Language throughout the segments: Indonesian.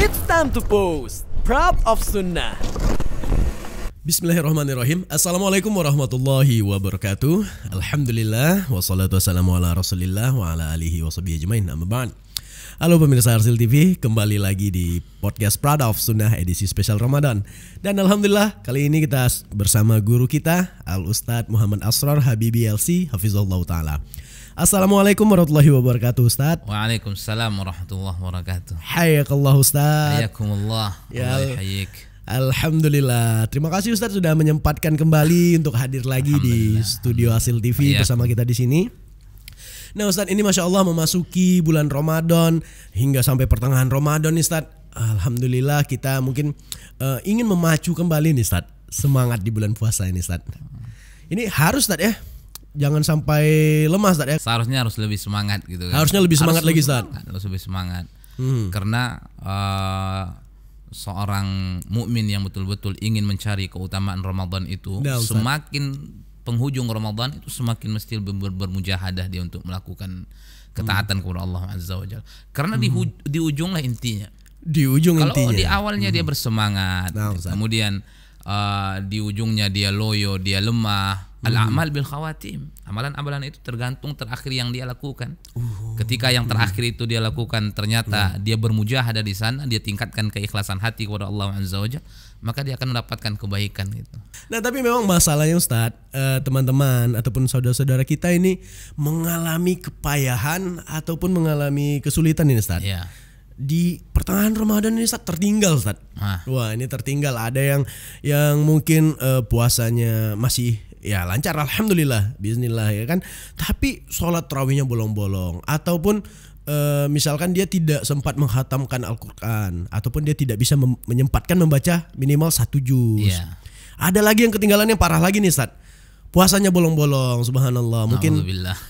It's time to post Proud of Sunnah. Bismillahirrahmanirrahim. Assalamualaikum warahmatullahi wabarakatuh. Alhamdulillah wassalatu wassalamu ala rasulillah wa ala alihi wa sahbihi ajmain, amma ba'd. Halo pemirsa Arsil TV, kembali lagi di podcast Proud of Sunnah edisi spesial Ramadan. Dan alhamdulillah kali ini kita bersama guru kita Al Ustadz Muhammad Asrar Habibi LC Hafizahullah Ta'ala. Assalamualaikum warahmatullahi wabarakatuh Ustadz. Waalaikumsalam warahmatullahi wabarakatuh. Hayakallah Ustadz. Hayakumullah. Ya, Allah yahayik. Alhamdulillah. Terima kasih Ustadz sudah menyempatkan kembali untuk hadir lagi di studio Hasil TV bersama kita di sini. Nah Ustadz, ini Masya Allah memasuki bulan Ramadan hingga sampai pertengahan Ramadan nih Ustadz. Alhamdulillah kita mungkin ingin memacu kembali nih Ustadz semangat di bulan puasa ini Ustadz. Ini harus Ustadz ya, jangan sampai lemah Ustadz ya. Seharusnya harus lebih semangat gitu kan. Harusnya lebih semangat lagi Ustadz. Harus lebih semangat. Karena seorang mukmin yang betul-betul ingin mencari keutamaan Ramadan itu, semakin penghujung Ramadan itu semakin mesti bermujahadah dia untuk melakukan ketaatan kepada Allah Azza wa Jalla. Karena di ujung lah intinya. Di ujung kalau intinya. Kalau di awalnya dia bersemangat, kemudian di ujungnya dia loyo, dia lemah. Al-a'mal bil khawatim. Amalan-amalan itu tergantung terakhir yang dia lakukan. Ketika yang terakhir itu dia lakukan ternyata dia bermujahadah di sana, dia tingkatkan keikhlasan hati kepada Allah Azza wa Jalla, maka dia akan mendapatkan kebaikan gitu. Nah tapi memang masalahnya Ustadz, teman-teman ataupun saudara-saudara kita ini mengalami kepayahan ataupun mengalami kesulitan ini Ustadz. Ya. Di pertengahan Ramadan ini Ustadz tertinggal Ustadz. Wah ini tertinggal, ada yang mungkin puasanya masih ya lancar alhamdulillah bismillah ya kan, tapi sholat tarawihnya bolong-bolong ataupun misalkan dia tidak sempat menghatamkan Al-Quran ataupun dia tidak bisa menyempatkan membaca minimal 1 juz. Ada lagi yang ketinggalan yang parah lagi nih Ustadz, puasanya bolong-bolong, subhanallah. Mungkin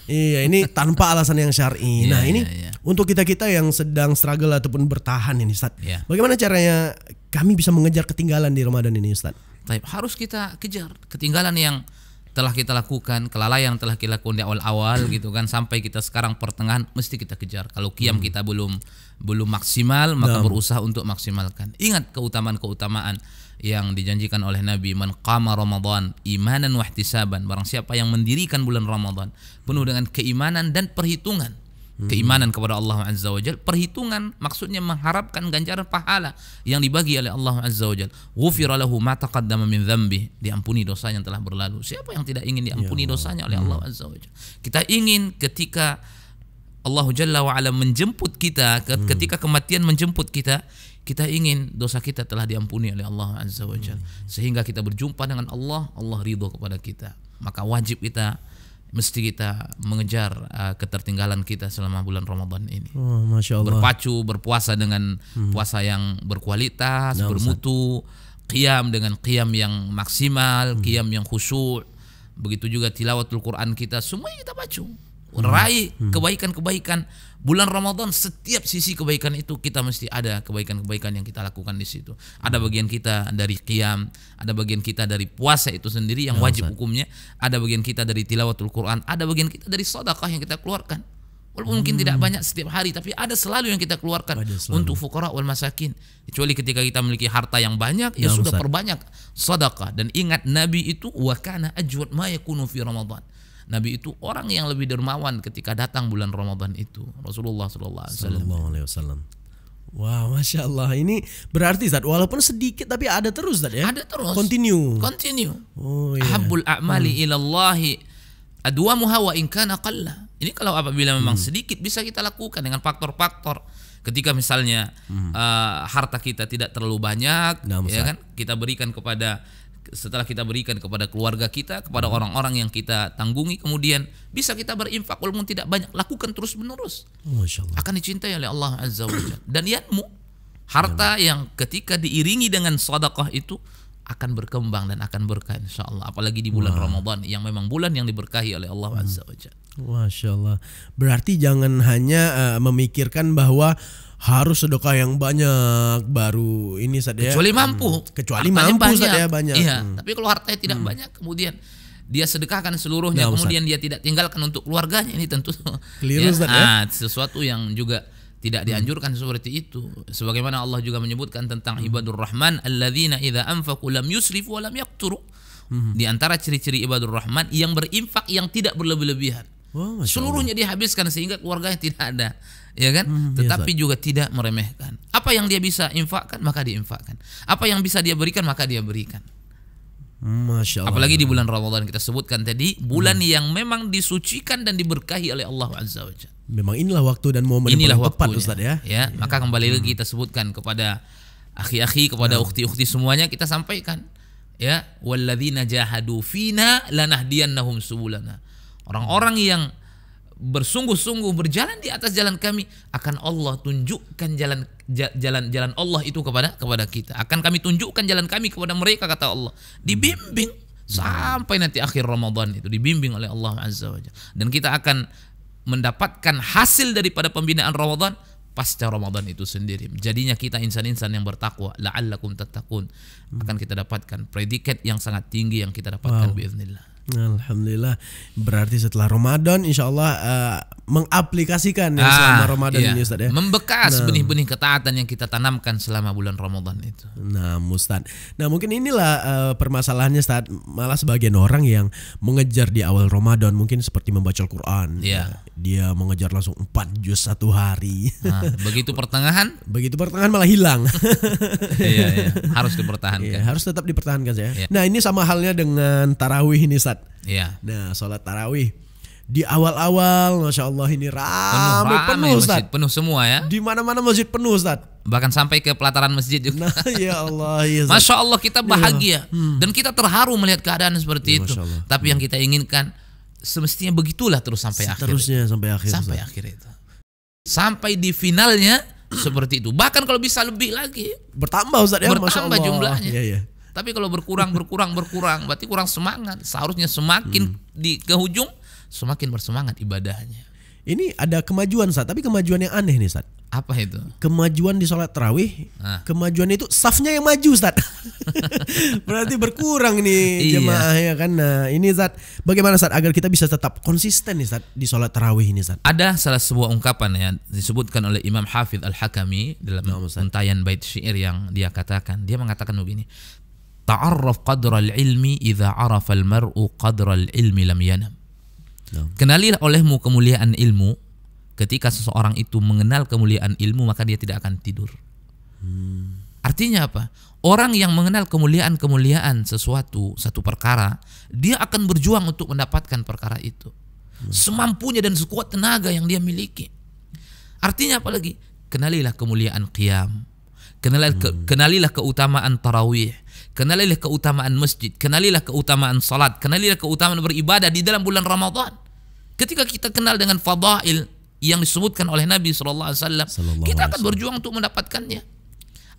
iya ini tanpa alasan yang syar'i. Nah ini untuk kita-kita yang sedang struggle ataupun bertahan ini Ustadz, bagaimana caranya kami bisa mengejar ketinggalan di Ramadan ini Ustadz? Harus kita kejar ketinggalan yang telah kita lakukan, kelalaian yang telah kita lakukan di awal-awal gitu kan, sampai kita sekarang pertengahan mesti kita kejar. Kalau qiyam kita belum maksimal, maka berusaha untuk maksimalkan. Ingat keutamaan-keutamaan yang dijanjikan oleh Nabi, man qama Ramadan imanan wa ihtisaban, barang siapa yang mendirikan bulan Ramadan penuh dengan keimanan dan perhitungan. Keimanan kepada Allah Azza wa Jalla, perhitungan maksudnya mengharapkan ganjaran pahala yang dibagi oleh Allah Azza wa Jalla. Ghufira lahu ma taqaddama min dzambi, diampuni dosanya yang telah berlalu. Siapa yang tidak ingin diampuni dosanya oleh Allah Azza wa Jalla? Kita ingin ketika Allah Jalla wa Ala menjemput kita, ketika kematian menjemput kita, kita ingin dosa kita telah diampuni oleh Allah Azza wa Jalla, sehingga kita berjumpa dengan Allah, Allah ridho kepada kita. Maka wajib mesti kita mengejar ketertinggalan kita selama bulan Ramadan ini. Masya Allah. Berpacu, berpuasa dengan puasa yang berkualitas, bermutu, qiyam dengan qiyam yang maksimal, qiyam yang khusyuk. Begitu juga tilawatul Quran kita, semuanya kita pacu. Raih kebaikan-kebaikan bulan Ramadan, setiap sisi kebaikan itu kita mesti ada kebaikan-kebaikan yang kita lakukan di situ. Ada bagian kita dari qiyam, ada bagian kita dari puasa itu sendiri yang wajib hukumnya, ada bagian kita dari tilawatul Quran, ada bagian kita dari sedekah yang kita keluarkan. Walaupun mungkin tidak banyak setiap hari, tapi ada selalu yang kita keluarkan untuk fuqara wal masakin. Kecuali ketika kita memiliki harta yang banyak, ya sudah perbanyak sedekah. Dan ingat Nabi itu wa kana ajwad ma yakunu fi Ramadan. Nabi itu orang yang lebih dermawan ketika datang bulan Ramadan itu, Rasulullah sallallahu alaihi wasallam. Wow, Masya Allah. Ini berarti Ustadz, walaupun sedikit tapi ada terus Ustadz ya? Ada terus. Continue. Ahabbul a'mali ilallahi adwamuha wa in kana qalla. Ini kalau apabila memang sedikit bisa kita lakukan dengan faktor-faktor. Ketika misalnya harta kita tidak terlalu banyak, ya kan, kita berikan setelah kita berikan kepada keluarga kita, kepada orang-orang yang kita tanggungi, kemudian bisa kita berinfak walaupun tidak banyak, lakukan terus menerus. Akan dicintai oleh Allah Azza wa Jalla. Dan harta yang ketika diiringi dengan sedekah itu akan berkembang dan akan berkah insyaallah, apalagi di bulan Ramadan yang memang bulan yang diberkahi oleh Allah Azza wa Jalla. Masya Allah. Berarti jangan hanya memikirkan bahwa harus sedekah yang banyak baru ini Ustadz ya. Kecuali mampu Ustadz ya banyak. Iya, tapi kalau hartanya tidak banyak kemudian dia sedekahkan seluruhnya, kemudian dia tidak tinggalkan untuk keluarganya, ini tentu keliru Ustadz ya. Sesuatu yang juga Tidak dianjurkan seperti itu. Sebagaimana Allah juga menyebutkan tentang ibadur rahman alladzina idza anfaqu lam yusrifu wa lam yaqturu. Di antara ciri-ciri ibadur rahman yang berinfak yang tidak berlebih-lebihan. Masya Seluruhnya dihabiskan sehingga keluarganya tidak ada, ya kan? Tetapi Ustaz. juga tidak meremehkan. Apa yang dia bisa infakkan maka diinfakkan. Apa yang bisa dia berikan maka dia berikan. Masya Allah. Apalagi di bulan Ramadan kita sebutkan tadi, bulan yang memang disucikan dan diberkahi oleh Allah Azza wa Jalla. Memang inilah waktu dan momen Inilah yang paling tepat waktunya. Ustaz ya. Maka kembali lagi kita sebutkan kepada akhi-akhi, kepada ukhti-ukhti semuanya, kita sampaikan ya, walladzina jahadu fina lanahdiyannahum subulana. Orang-orang yang bersungguh-sungguh berjalan di atas jalan kami, akan Allah tunjukkan jalan Allah itu kepada kita. Akan kami tunjukkan jalan kami kepada mereka, kata Allah. Dibimbing sampai nanti akhir Ramadan itu, dibimbing oleh Allah Azza wa Jalla. Dan kita akan mendapatkan hasil daripada pembinaan Ramadan pasca Ramadan itu sendiri. Jadinya kita insan-insan yang bertakwa, la'allakum tattaqun. Akan kita dapatkan predikat yang sangat tinggi yang kita dapatkan biiznillah. Alhamdulillah. Berarti setelah Ramadan insya Allah mengaplikasikan yang selama Ramadan ini Ustaz ya. Membekas benih-benih ketaatan yang kita tanamkan selama bulan Ramadan itu. Nah Ustaz, nah mungkin inilah permasalahannya Ustaz. Malah sebagian orang yang mengejar di awal Ramadan mungkin seperti membaca Al-Quran. Dia mengejar langsung 4 juz satu hari. Nah, begitu pertengahan malah hilang. Iya, harus dipertahankan. Harus tetap dipertahankan ya. Nah ini sama halnya dengan tarawih ini Ustaz. Iya. Nah sholat tarawih di awal-awal, masya Allah ini penuh Ustaz. Masjid penuh semua ya. Di mana-mana masjid penuh Ustaz. Bahkan sampai ke pelataran masjid juga. Nah, ya Allah, ya Ustaz. Masya Allah kita bahagia dan kita terharu melihat keadaan seperti itu. Tapi yang kita inginkan semestinya begitulah terus sampai akhir. Terusnya sampai akhir. Sampai akhir itu. Sampai di finalnya seperti itu. Bahkan kalau bisa lebih lagi. Bertambah Ustaz ya. Bertambah jumlahnya. Iya. Tapi kalau berkurang, berarti kurang semangat. Seharusnya semakin di ke ujung, semakin bersemangat ibadahnya. Ini ada kemajuan Ustaz, tapi kemajuan yang aneh nih Ustaz. Apa itu? Kemajuan di sholat tarawih, kemajuan itu safnya yang maju Ustaz. Berarti berkurang nih jemaah ya kan. Nah ini Ustaz, bagaimana Ustaz agar kita bisa tetap konsisten nih Ustaz di sholat tarawih ini Ustaz? Ada salah sebuah ungkapan yang disebutkan oleh Imam Hafidh Al-Hakami dalam untayan bait syair yang dia katakan. Dia mengatakan begini, ta'arraf qadral ilmi idza arafa al-mar'u qadral ilmi lam yanam. Kenalilah olehmu kemuliaan ilmu. Ketika seseorang itu mengenal kemuliaan ilmu, maka dia tidak akan tidur. Artinya apa? Orang yang mengenal kemuliaan satu perkara, dia akan berjuang untuk mendapatkan perkara itu semampunya dan sekuat tenaga yang dia miliki. Artinya apa lagi? Kenalilah kemuliaan qiyam, kenalilah keutamaan tarawih, kenalilah keutamaan masjid, kenalilah keutamaan salat, kenalilah keutamaan beribadah di dalam bulan Ramadan. Ketika kita kenal dengan fadail yang disebutkan oleh Nabi SAW, kita akan berjuang untuk mendapatkannya.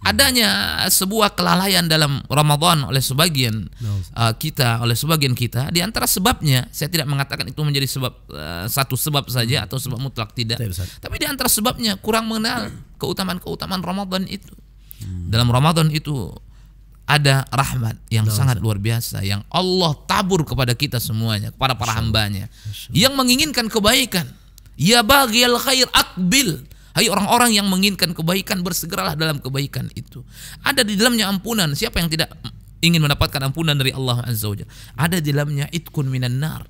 Adanya sebuah kelalaian dalam Ramadan oleh sebagian kita, di antara sebabnya, saya tidak mengatakan itu menjadi satu sebab saja atau sebab mutlak, tidak. Tapi di antara sebabnya kurang mengenal keutamaan Ramadan itu. Dalam Ramadan itu ada rahmat yang sangat luar biasa yang Allah tabur kepada kita semuanya, kepada para hambanya yang menginginkan kebaikan. Ya baghiyal khair aqbil. Hai orang-orang yang menginginkan kebaikan, bersegeralah dalam kebaikan itu. Ada di dalamnya ampunan. Siapa yang tidak ingin mendapatkan ampunan dari Allah Azza wa Jalla? Ada di dalamnya itqun minan nar,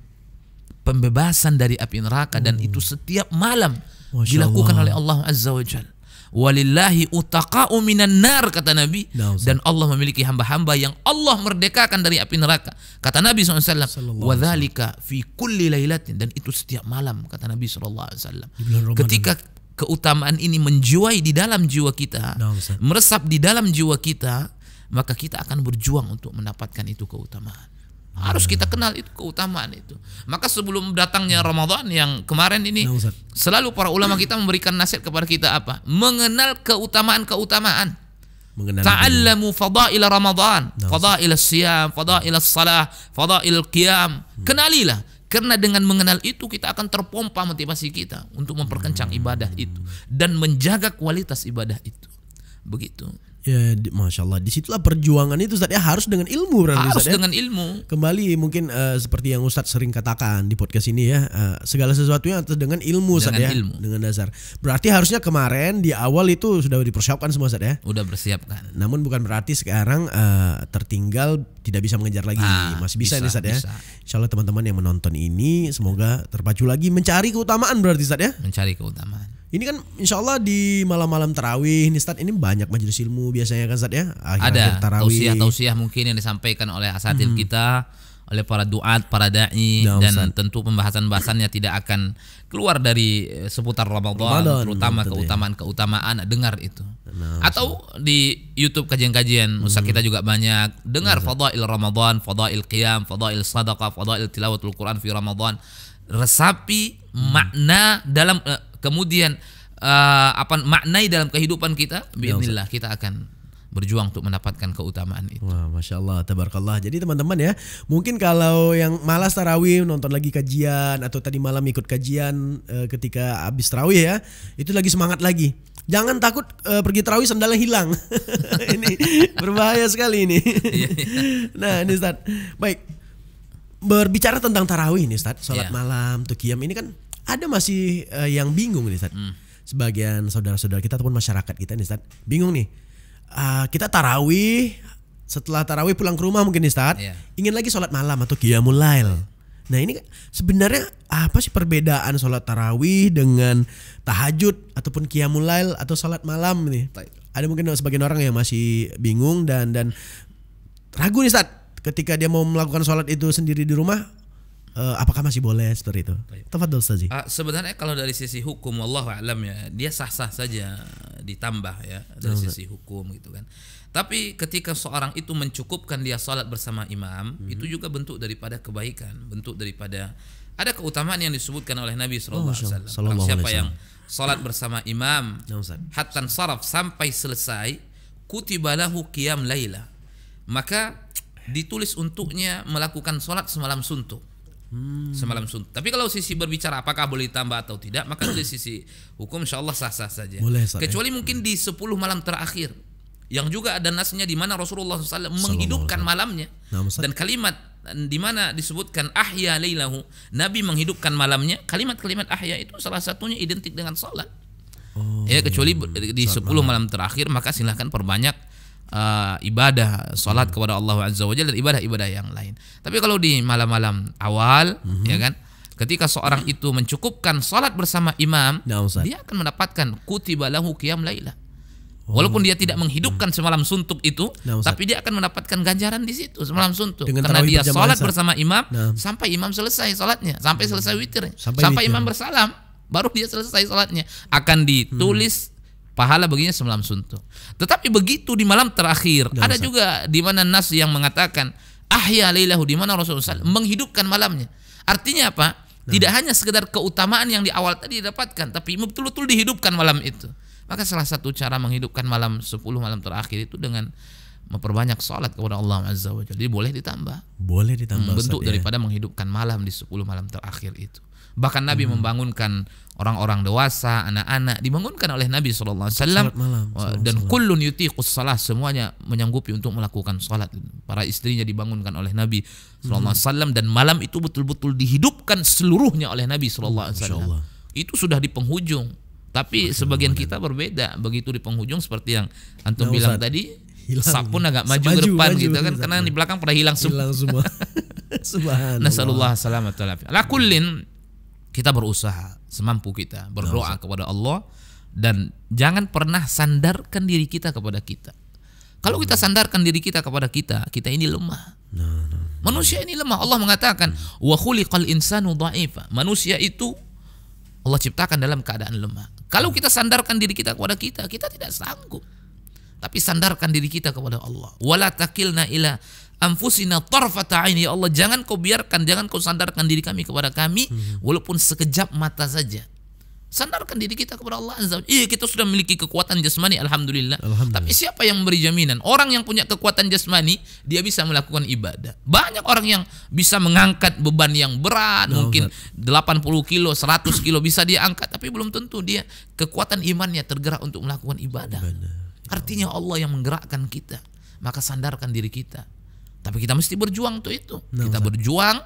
pembebasan dari api neraka, dan itu setiap malam dilakukan oleh Allah Azza wa Jalla. Walillahi utaqa'u minan nar, kata Nabi, dan Allah memiliki hamba-hamba yang Allah merdekakan dari api neraka. Kata Nabi SAW, wadzalika fi kulli lailatin, dan itu setiap malam, kata Nabi SAW. Ketika keutamaan ini menjiwai di dalam jiwa kita, meresap di dalam jiwa kita, maka kita akan berjuang untuk mendapatkan itu keutamaan. Harus kita kenal itu keutamaan itu. Maka sebelum datangnya Ramadan yang kemarin ini, selalu para ulama kita memberikan nasihat kepada kita apa? Mengenal keutamaan-keutamaan. Ta'allamu fadail Ramadan, fadail siyam, fadail salah, fadail qiyam. Kenalilah, karena dengan mengenal itu kita akan terpompa motivasi kita untuk memperkencang ibadah itu dan menjaga kualitas ibadah itu. Begitu. Ya, masya Allah. Disitulah perjuangan itu Ustaz ya, harus dengan ilmu berarti Harus Ustaz, ya? dengan ilmu. Kembali mungkin seperti yang Ustadz sering katakan di podcast ini ya, segala sesuatunya atas dengan ilmu Ustadz ya, ilmu. dengan dasar. Berarti harusnya kemarin di awal itu sudah dipersiapkan semua Ustadz ya. Udah bersiapkan. Namun bukan berarti sekarang tertinggal tidak bisa mengejar lagi. Masih bisa nih Ustadz ya. Insya Allah teman-teman yang menonton ini semoga terpacu lagi mencari keutamaan berarti Ustadz ya. Mencari keutamaan. Ini kan insya Allah di malam-malam tarawih nih Ustadz, ini banyak majelis ilmu biasanya kan Ustadz ya. Ada tausiah mungkin yang disampaikan oleh asatidz kita, oleh para duat, para dai, dan Ustadz, tentu pembahasan-bahasannya tidak akan keluar dari seputar Ramadan, terutama keutamaan dengar itu. Atau di YouTube kajian-kajian Ustadz kita juga banyak dengar fadail Ramadan, fadail qiyam, fadail sadaqah, fadail tilawatul Quran fi Ramadan. Resapi makna dalam kemudian maknai dalam kehidupan kita, biidznillah kita akan berjuang untuk mendapatkan keutamaan itu. Wah, masya Allah, tabarakallah. Jadi teman-teman ya, mungkin kalau yang malas tarawih nonton lagi kajian atau tadi malam ikut kajian ketika habis tarawih ya, itu lagi semangat lagi. Jangan takut pergi tarawih sandalnya hilang. Ini berbahaya sekali ini. Nah, ini Ustaz. Baik. Berbicara tentang tarawih nih Ustaz, sholat malam, qiyam ini kan ada masih yang bingung nih Ustaz. Sebagian saudara-saudara kita ataupun masyarakat kita nih Ustaz, bingung nih. Kita tarawih, setelah tarawih pulang ke rumah mungkin nih Ustaz, ingin lagi sholat malam atau qiyamul lail. Nah ini sebenarnya apa sih perbedaan sholat tarawih dengan tahajud ataupun qiyamul lail atau sholat malam nih? Ada mungkin sebagian orang yang masih bingung dan ragu nih Ustaz. Ketika dia mau melakukan sholat itu sendiri di rumah, apakah masih boleh seperti itu? Tafadhol Ustaz. Sebenarnya kalau dari sisi hukum, wallahu a'lam ya, dia sah-sah saja ditambah ya dari sisi hukum gitu kan. Tapi ketika seorang itu mencukupkan dia sholat bersama imam, itu juga bentuk daripada kebaikan, bentuk daripada ada keutamaan yang disebutkan oleh Nabi SAW. Siapa yang sholat bersama imam, hatta saraf sampai selesai, kutiba lahu qiyam laila, maka ditulis untuknya melakukan sholat semalam suntuk. Semalam suntuk. Tapi kalau sisi berbicara apakah boleh ditambah atau tidak, maka dari sisi hukum insyaallah sah-sah saja. Boleh, kecuali mungkin di 10 malam terakhir, yang juga ada nasnya di mana Rasulullah SAW menghidupkan malamnya, dan kalimat di mana disebutkan ahya lailahu, Nabi menghidupkan malamnya. Kalimat-kalimat ahya itu salah satunya identik dengan sholat. Ya, kecuali di 10 malam terakhir, maka silahkan perbanyak ibadah salat kepada Allah Azza wa Jalla dan ibadah-ibadah yang lain. Tapi kalau di malam-malam awal ya kan, ketika seorang itu mencukupkan salat bersama imam, dia akan mendapatkan kutiba lahu qiyam laila. Walaupun dia tidak menghidupkan semalam suntuk itu, tapi dia akan mendapatkan ganjaran di situ semalam suntuk karena dia salat bersama imam sampai imam selesai salatnya, sampai selesai witir, sampai imam bersalam, baru dia selesai salatnya, akan ditulis pahala baginya semalam suntuk. Tetapi begitu di malam terakhir, ada juga di mana nas yang mengatakan ahya lailahu, di mana Rasulullah SAW menghidupkan malamnya. Artinya apa? Tidak hanya sekedar keutamaan yang di awal tadi didapatkan, tapi betul-betul dihidupkan malam itu. Maka salah satu cara menghidupkan malam 10 malam terakhir itu dengan memperbanyak salat kepada Allah Azza wa Jalla. Jadi boleh ditambah. Boleh ditambah. Bentuk daripada menghidupkan malam di 10 malam terakhir itu. Bahkan Nabi membangunkan orang-orang dewasa, anak-anak, dibangunkan oleh Nabi SAW. Dan kullun yutiqus salah, semuanya menyanggupi untuk melakukan salat. Para istrinya dibangunkan oleh Nabi SAW, dan malam itu betul-betul dihidupkan seluruhnya oleh Nabi SAW. Itu sudah di penghujung. Tapi sebagian kita berbeda. Begitu di penghujung seperti yang antum bilang tadi, saf pun agak maju ke depan gitu kan, karena di belakang pada hilang semua. Subhanallah. Nasallallahu salamata wal afiyah. Ala kullin, kita berusaha semampu kita, berdoa kepada Allah, dan jangan pernah sandarkan diri kita kepada kita. Kalau kita sandarkan diri kita kepada kita ini lemah. Manusia ini lemah. Allah mengatakan wa khuliqal insanu dha'ifa. Manusia itu Allah ciptakan dalam keadaan lemah. Kalau kita sandarkan diri kita kepada kita tidak sanggup. Tapi sandarkan diri kita kepada Allah. Wala takilna ila anfusina tarfata ain, ya Allah, jangan kau biarkan, jangan kau sandarkan diri kami kepada kami walaupun sekejap mata saja. Sandarkan diri kita kepada Allah Azza wa Jalla. Iya, kita sudah memiliki kekuatan jasmani, alhamdulillah. Tapi siapa yang memberi jaminan? Orang yang punya kekuatan jasmani, dia bisa melakukan ibadah. Banyak orang yang bisa mengangkat beban yang berat, mungkin 80 kilo, 100 kilo bisa dia angkat, tapi belum tentu dia kekuatan imannya tergerak untuk melakukan ibadah. Artinya Allah yang menggerakkan kita. Maka sandarkan diri kita. Tapi kita mesti berjuang untuk itu. Kita berjuang,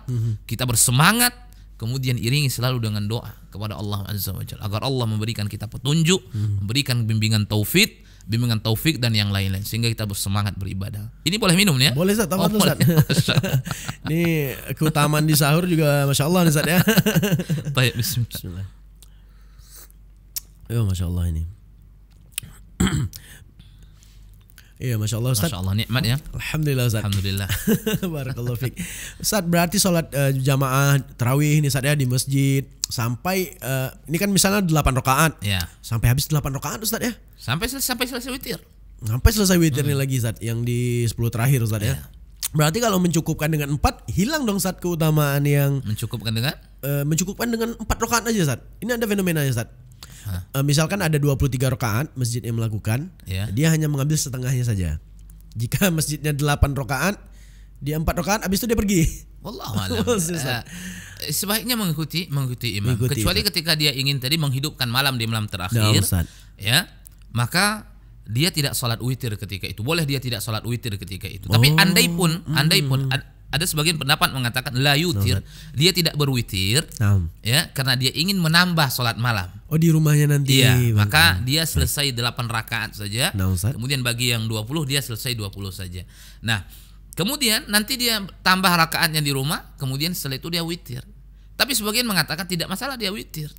kita bersemangat, kemudian iringi selalu dengan doa kepada Allah Azza wa Jalla agar Allah memberikan kita petunjuk, memberikan bimbingan taufik dan yang lain-lain sehingga kita bersemangat beribadah. Ini boleh minum ya? Boleh Ustaz, Ustaz. Ini keutamaan di sahur juga Masya Allah nih Ustaz ya. Baik, bismillah. Ya Masya Allah ini. Iya Masya Allah Ustaz. Masya Allah nikmat ya. Alhamdulillah Ustaz. Alhamdulillah. Barakallahu fiik. Ustaz berarti sholat jamaah tarawih ini Ustaz ya di masjid sampai ini kan misalnya 8 rakaat. Ya. Sampai habis 8 rakaat Ustaz ya. Sampai selesai witir. Sampai selesai witirnya lagi Ustaz yang di 10 terakhir Ustaz ya. Berarti kalau mencukupkan dengan 4 hilang dong Ustaz keutamaan yang mencukupkan dengan 4 rakaat aja Ustaz. Ini ada fenomenanya Ustaz. Misalkan ada 23 rakaat masjid yang melakukan, dia hanya mengambil setengahnya saja. Jika masjidnya 8 rakaat, dia 4 rakaat habis itu dia pergi. Wallahu a'lam. Sebaiknya mengikuti imam. Kecuali ketika dia ingin tadi menghidupkan malam di malam terakhir, ya, maka dia tidak sholat witir ketika itu. Boleh dia tidak sholat witir ketika itu. Tapi andai pun ada sebagian pendapat mengatakan la yutir, dia tidak berwitir, ya, karena dia ingin menambah sholat malam. Oh di rumahnya nanti. Iya, maka dia selesai 8 rakaat saja. Kemudian bagi yang 20 dia selesai 20 saja. Nah, kemudian nanti dia tambah rakaatnya di rumah, kemudian setelah itu dia witir. Tapi sebagian mengatakan tidak masalah dia witir.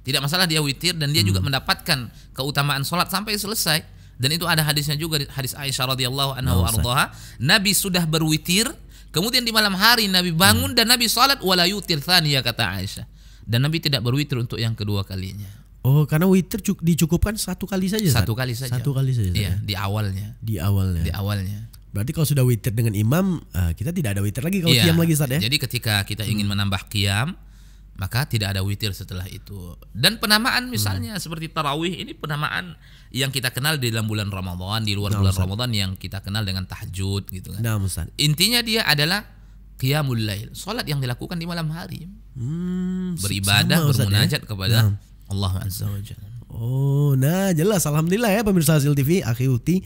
Tidak masalah dia witir dan dia juga mendapatkan keutamaan sholat sampai selesai. Dan itu ada hadisnya juga, hadis Aisyah radhiyallahu anha wa ardhaha. Nabi sudah berwitir, kemudian di malam hari Nabi bangun dan Nabi salat wala yutir tsaniyah, kata Aisyah. Dan Nabi tidak berwitir untuk yang kedua kalinya. Oh, karena witir dicukupkan satu kali saja. Satu kali saja. Iya, di awalnya. Di awalnya. Berarti kalau sudah witir dengan imam, kita tidak ada witir lagi kalau qiyam lagi Ustaz ya. Jadi ketika kita ingin menambah qiyam, maka tidak ada witir setelah itu. Dan penamaan misalnya seperti tarawih, ini penamaan yang kita kenal di dalam bulan Ramadan, di luar bulan Ramadan yang kita kenal dengan tahajud gitu kan. Intinya dia adalah qiyamul lail, salat yang dilakukan di malam hari. Beribadah, bermunajat kepada Allah Azza wa Jalla. Oh, nah jelas, alhamdulillah ya pemirsa Hasil TV, Akhi Ukti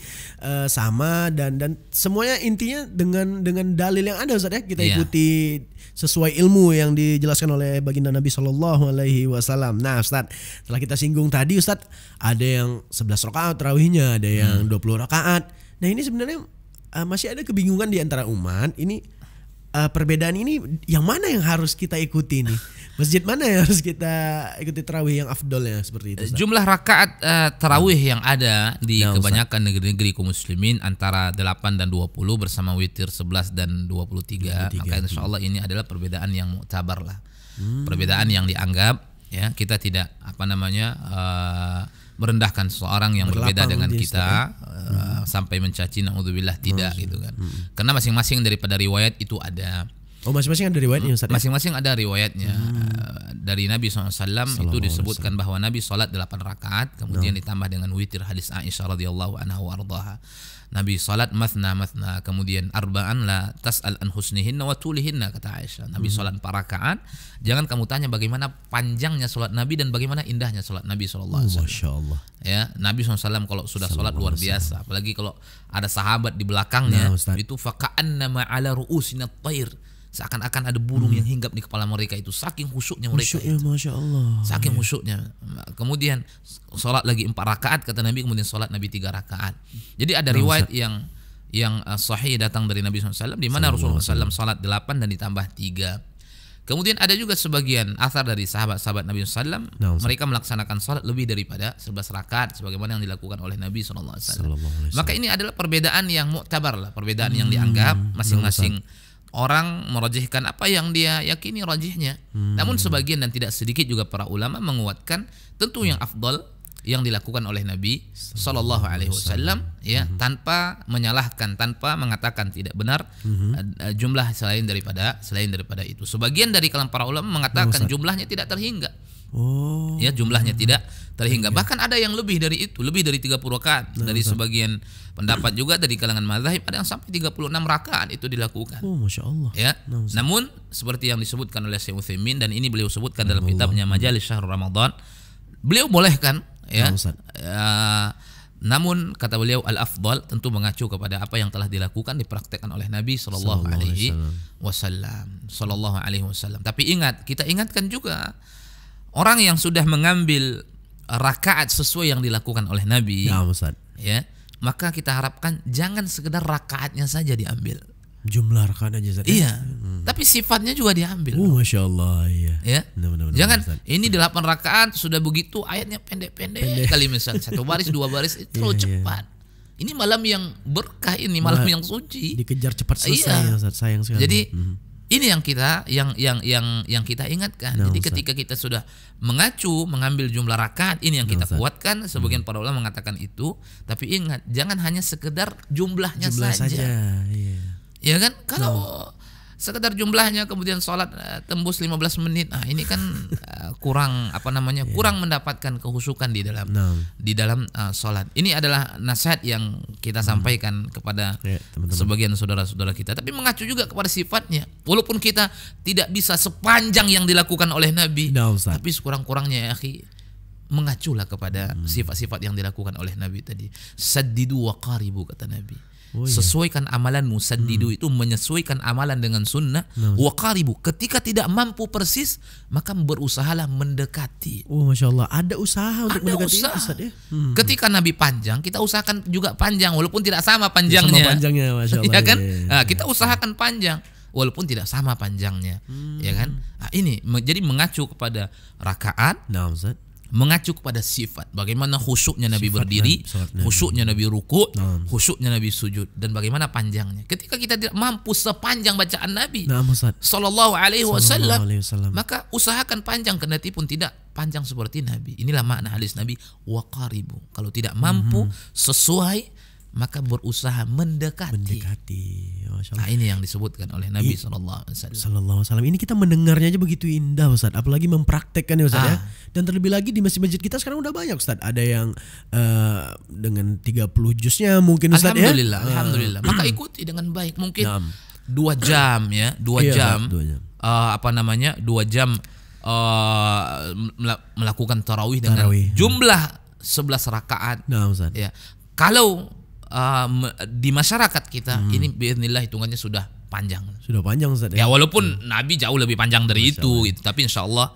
sama dan semuanya intinya dengan dalil yang ada Ustaz ya, kita ikuti sesuai ilmu yang dijelaskan oleh baginda Nabi Shallallahu Alaihi Wasallam. Nah Ustaz, setelah kita singgung tadi Ustaz, ada yang 11 rakaat tarawihnya, ada yang 20 rakaat. Nah ini sebenarnya masih ada kebingungan di antara umat. Ini perbedaan ini yang mana yang harus kita ikuti nih? Masjid mana yang harus kita ikuti tarawih yang afdolnya seperti itu Ustaz? Jumlah rakaat tarawih yang ada di kebanyakan negeri-negeri kaum muslimin antara 8 dan 20 bersama witir 11 dan 23. Maka insyaallah ini adalah perbedaan yang mu'tabar lah. Perbedaan yang dianggap, ya, kita tidak merendahkan seseorang yang berbeda dengan kita sampai mencaci, naudzubillah, tidak gitu kan. Karena masing-masing daripada riwayat itu ada. Oh, masing-masing ada riwayatnya Ustaz? Masing-masing ada riwayatnya. Dari Nabi SAW itu disebutkan bahwa Nabi sholat 8 rakaat, kemudian ditambah dengan witir, hadis Aisyah radhiyallahu anha wa ardhaha. Nabi sholat mathna, kemudian arba'an la tas'al an husnihinna wa tulihinna, kata Aisyah. Nabi sholat 4 rakaat, jangan kamu tanya bagaimana panjangnya sholat Nabi dan bagaimana indahnya sholat Nabi SAW. Masya Allah. Ya, Nabi SAW kalau sudah sholat luar biasa, apalagi kalau ada sahabat di belakangnya, itu faka'annama ala ru'usina at-tayr, seakan-akan ada burung yang hinggap di kepala mereka, itu saking khusyuknya mereka itu. Masya Allah. Saking khusyuknya. Kemudian sholat lagi 4 rakaat kata Nabi, kemudian sholat Nabi 3 rakaat. Jadi ada riwayat yang sahih datang dari Nabi SAW di mana Rasulullah SAW sholat 8 dan ditambah 3. Kemudian ada juga sebagian athar dari sahabat-sahabat Nabi SAW, mereka melaksanakan sholat lebih daripada 11 rakaat sebagaimana yang dilakukan oleh Nabi SAW. Maka ini adalah perbedaan yang mu'tabar lah, perbedaan yang dianggap masing-masing orang merajihkan apa yang dia yakini rajihnya. Namun sebagian dan tidak sedikit juga para ulama menguatkan tentu yang afdal yang dilakukan oleh Nabi Sallallahu Alaihi Wasallam, ya, tanpa menyalahkan, tanpa mengatakan tidak benar jumlah selain daripada itu. Sebagian dari kalangan para ulama mengatakan jumlahnya tidak terhingga. Ya, jumlahnya tidak terhingga. Bahkan ada yang lebih dari itu, lebih dari 30 rakaat. Dari sebagian pendapat juga dari kalangan mazhab ada yang sampai 36 rakaat itu dilakukan. Masya Allah. Ya. Namun seperti yang disebutkan oleh Syekh Utsaimin, dan ini beliau sebutkan dalam kitabnya Majalis Syahrul Ramadan, beliau bolehkan, ya, Namun kata beliau al-afdal tentu mengacu kepada apa yang telah dilakukan dipraktekkan oleh Nabi sallallahu alaihi wasallam. Tapi ingat, kita ingatkan juga orang yang sudah mengambil rakaat sesuai yang dilakukan oleh Nabi, ya, maka kita harapkan jangan sekedar rakaatnya saja diambil. Jumlah rakaat aja Ustaz. Iya. Tapi sifatnya juga diambil. Masya Allah, iya. Ya. Benar, Jangan Ustaz. ini 8 rakaat sudah begitu ayatnya pendek-pendek kali misal 1 baris 2 baris itu terlalu cepat. Ini malam yang berkah, ini malam yang suci. Dikejar cepat selesai, Ustaz. Sayang sekali. Jadi ini yang kita yang kita ingatkan. Jadi ketika kita sudah mengambil jumlah rakaat, ini yang kita kuatkan. Sebagian para ulama mengatakan itu, tapi ingat jangan hanya sekedar jumlahnya saja. Iya. Ya kan? Kalau sekedar jumlahnya kemudian sholat tembus 15 menit, ini kan kurang kurang mendapatkan kehusukan di dalam sholat. Ini adalah nasihat yang kita sampaikan kepada teman-teman, sebagian saudara-saudara kita. Tapi mengacu juga kepada sifatnya. Walaupun kita tidak bisa sepanjang yang dilakukan oleh Nabi, tapi sekurang-kurangnya ya akhi, mengaculah kepada sifat-sifat yang dilakukan oleh Nabi tadi. Saddidu wa qaribu, kata Nabi. Sesuaikan amalanmu. Saddidu itu menyesuaikan amalan dengan sunnah. Wa qaribu, ketika tidak mampu persis maka berusahalah mendekati. Masya Allah, ada usaha untuk mendekati Ustaz, ya? Ketika Nabi panjang, kita usahakan juga panjang walaupun tidak sama panjangnya. Sama panjangnya, Masya Allah. Ya kan? Kita usahakan panjang walaupun tidak sama panjangnya. Ya kan? Ini jadi mengacu kepada rakaat. Ustaz. Mengacu kepada sifat, bagaimana khusyuknya Nabi berdiri, khusyuknya Nabi ruku', khusyuknya Nabi sujud, dan bagaimana panjangnya. Ketika kita tidak mampu sepanjang bacaan Nabi sallallahu alaihi wasallam, maka usahakan panjang, kendati pun tidak panjang seperti Nabi. Inilah makna hadis Nabi, wa qaribu. Kalau tidak mampu sesuai, maka berusaha mendekati. Nah, ini yang disebutkan oleh Nabi sallallahu alaihi wasallam. Ini kita mendengarnya aja begitu indah, Ustaz. Apalagi mempraktekkan ya, Ustaz, ya. Dan terlebih lagi di masjid-masjid kita sekarang udah banyak, Ustaz. Ada yang dengan 30 juznya mungkin, Ustaz, alhamdulillah, ya. Alhamdulillah. Maka ikuti dengan baik. Mungkin 2 jam ya, 2 jam. 2 jam melakukan tarawih dengan jumlah 11 rakaat. Ustaz. Ya. Kalau di masyarakat kita ini biiznillah hitungannya sudah panjang. Sudah panjang, Ustaz. Ya walaupun Nabi jauh lebih panjang dari itu gitu, tapi insyaallah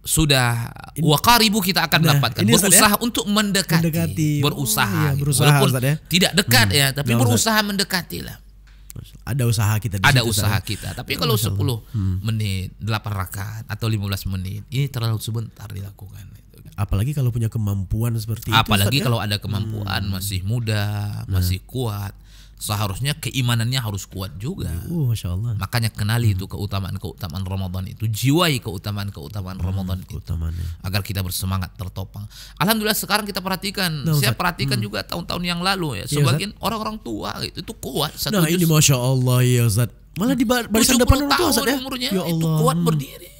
sudah wa qaribu kita akan mendapatkan. Berusaha untuk mendekati. Berusaha. Walaupun Ustaz, ya. Tidak dekat ya, tapi berusaha mendekatilah. Ada usaha kita di Ada situ, usaha Ustaz. kita. Tapi kalau 10 menit, 8 rakaat atau 15 menit, ini terlalu sebentar dilakukan. Apalagi kalau punya kemampuan seperti itu. Apalagi kalau ada kemampuan, masih muda, masih kuat. Seharusnya keimanannya harus kuat juga. Masya Allah. Makanya kenali itu keutamaan Ramadan itu. Jiwai keutamaan Ramadan itu. Agar kita bersemangat tertopang. Alhamdulillah sekarang kita perhatikan. Saya perhatikan juga tahun-tahun yang lalu ya. Sebagian orang-orang tua itu kuat. Ini Masya Allah ya, Ustaz. Malah di barisan depan orang tua, Ustaz, ya. Umurnya itu kuat berdiri.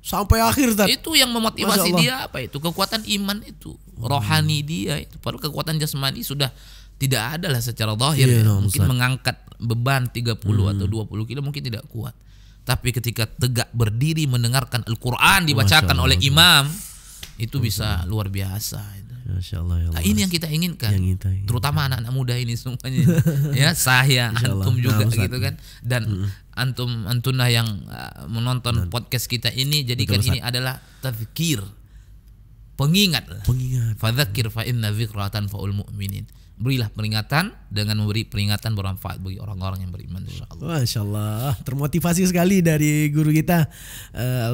Sampai akhir, Ustaz. Itu yang memotivasi dia apa itu? Kekuatan iman itu, rohani dia itu. Padahal kekuatan jasmani sudah tidak ada lah secara zahir. Mungkin mengangkat beban 30 atau 20 kilo mungkin tidak kuat. Tapi ketika tegak berdiri mendengarkan Al-Qur'an dibacakan oleh imam, itu bisa luar biasa itu. Masya Allah, ya Allah. Nah, ini yang kita inginkan, terutama anak-anak muda ini semuanya. Ya, saya, antum juga gitu kan, dan antunah yang menonton podcast kita ini, jadikan ini adalah tadzkir, pengingat. Fadzakir fa inna dzikra tanfa'ul mu'minin. Berilah peringatan dengan memberi peringatan bermanfaat bagi orang-orang yang beriman, insyaallah. Masya Allah, termotivasi sekali dari guru kita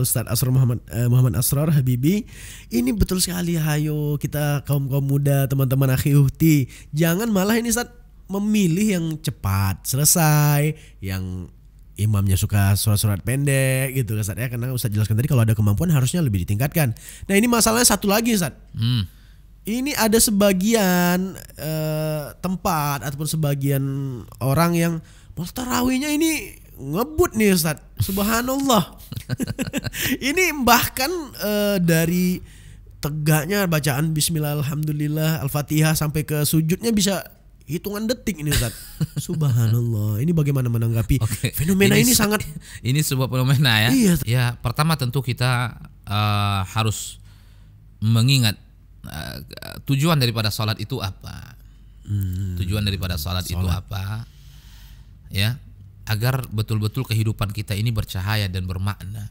Ustadz Asrar Muhammad Asrar Habibi. Ini betul sekali. Hayo kita kaum muda, teman-teman akhi uhti, jangan malah ini Ustadz memilih yang cepat selesai, yang imamnya suka surat-surat pendek gitu, Ustadz, ya. Karena Ustadz jelaskan tadi kalau ada kemampuan harusnya lebih ditingkatkan. Nah, ini masalahnya satu lagi, Ustadz. Ini ada sebagian tempat ataupun sebagian orang yang mau tarawihnya ini ngebut nih, Ustaz. Subhanallah. Ini bahkan dari tegaknya bacaan Bismillah, Alhamdulillah, Al-Fatihah sampai ke sujudnya bisa hitungan detik ini, Ustaz. Subhanallah. Ini bagaimana menanggapi fenomena ini sangat. Ini sebuah fenomena ya. Iya. Ya, pertama tentu kita harus mengingat tujuan daripada salat itu apa? Tujuan daripada salat itu apa? Ya, agar betul-betul kehidupan kita ini bercahaya dan bermakna.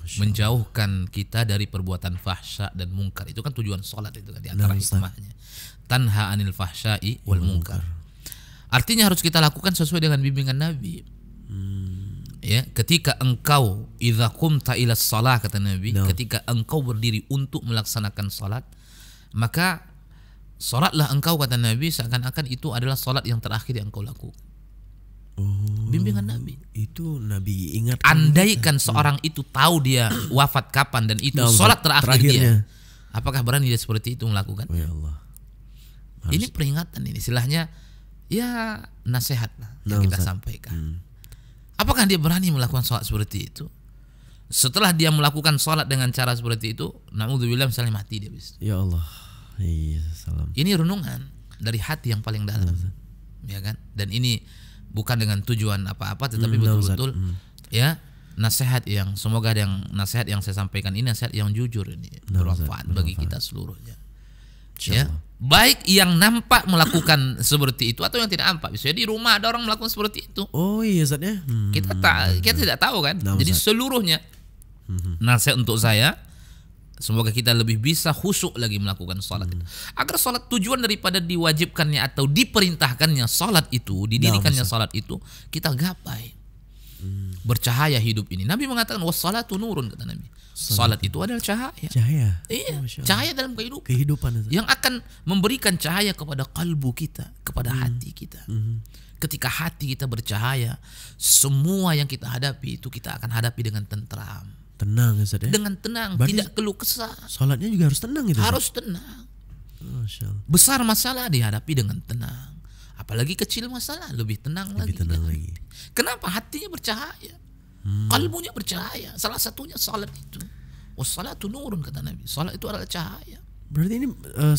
Menjauhkan kita dari perbuatan fahsya dan mungkar. Itu kan tujuan salat itu kan, di antara hikmahnya. Tanha anil fahsya'i wal mungkar. Artinya harus kita lakukan sesuai dengan bimbingan Nabi. Ya, ketika engkau idza qumta ila shalah, kata Nabi, ketika engkau berdiri untuk melaksanakan salat, maka salatlah engkau, kata Nabi, seakan-akan itu adalah salat yang terakhir yang engkau lakukan. Bimbingan Nabi. Itu Nabi ingat. Andaikan seorang itu tahu dia wafat kapan dan itu salat terakhir dia, apakah berani dia seperti itu melakukan? Oh ya Allah. Ini peringatan, ini istilahnya ya nasihat lah yang kita sampaikan. Apakah dia berani melakukan salat seperti itu? Setelah dia melakukan salat dengan cara seperti itu, naudzubillah, misalnya mati dia bisa. Ya Allah. Iya, salam. Ini renungan dari hati yang paling dalam. Ya kan? Dan ini bukan dengan tujuan apa-apa, tetapi betul-betul ya nasihat yang semoga nasihat yang saya sampaikan ini nasihat yang jujur, ini bermanfaat bagi kita seluruhnya. Ya, baik yang nampak melakukan seperti itu atau yang tidak nampak. Bisa di rumah ada orang melakukan seperti itu. Oh iya, Ustaz ya. Kita tidak tahu kan. Jadi seluruhnya nasihat untuk saya, semoga kita lebih bisa khusyuk lagi melakukan salat itu. Agar salat, tujuan daripada diwajibkannya atau diperintahkannya salat itu, didirikannya salat itu, kita gapai. Bercahaya hidup ini. Nabi mengatakan wassalatu nurun, kata Nabi. Salat itu adalah cahaya. Cahaya. Iya, cahaya dalam kehidupan. Kehidupan yang akan memberikan cahaya kepada kalbu kita, kepada hati kita. Ketika hati kita bercahaya, semua yang kita hadapi itu kita akan hadapi dengan tentram. Tenang, Ustaz ya. Dengan tenang, berarti tidak keluh kesah. Salatnya juga harus tenang gitu. Harus tenang. Masya Allah. Besar masalah dihadapi dengan tenang. Apalagi kecil masalah lebih tenang lagi. Kenapa? Hatinya bercahaya. Kalbunya bercahaya. Salah satunya salat itu. Wassalatu nurun, kata Nabi. Salat itu adalah cahaya. Berarti ini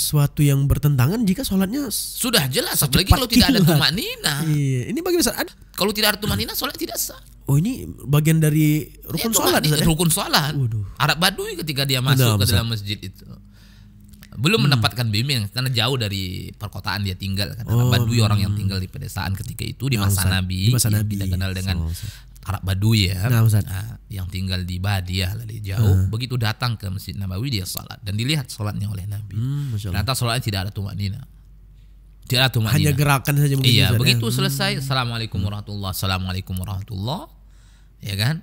suatu yang bertentangan jika salatnya sudah jelas. Apalagi kalau tidak ada tumanina. Iya. Ini bagaimana? Kalau tidak ada tumanina, salat tidak sah. Oh, ini bagian dari rukun salat. Rukun salat. Arab Badui ketika dia masuk ke dalam masjid itu belum mendapatkan bimbingan karena jauh dari perkotaan dia tinggal kan. Arab Badui orang yang tinggal di pedesaan ketika itu di masa Nabi. Kita kenal dengan Arab Badui ya. Yang tinggal di Badiah lah, di jauh. Begitu datang ke Masjid Nabawi dia salat dan dilihat salatnya oleh Nabi. Ternyata salatnya tidak ada tumanina. Tidak ada tumanina. Hanya gerakan saja mungkin. Iya, begitu selesai assalamualaikum warahmatullah, assalamualaikum warahmatullah. Ya kan?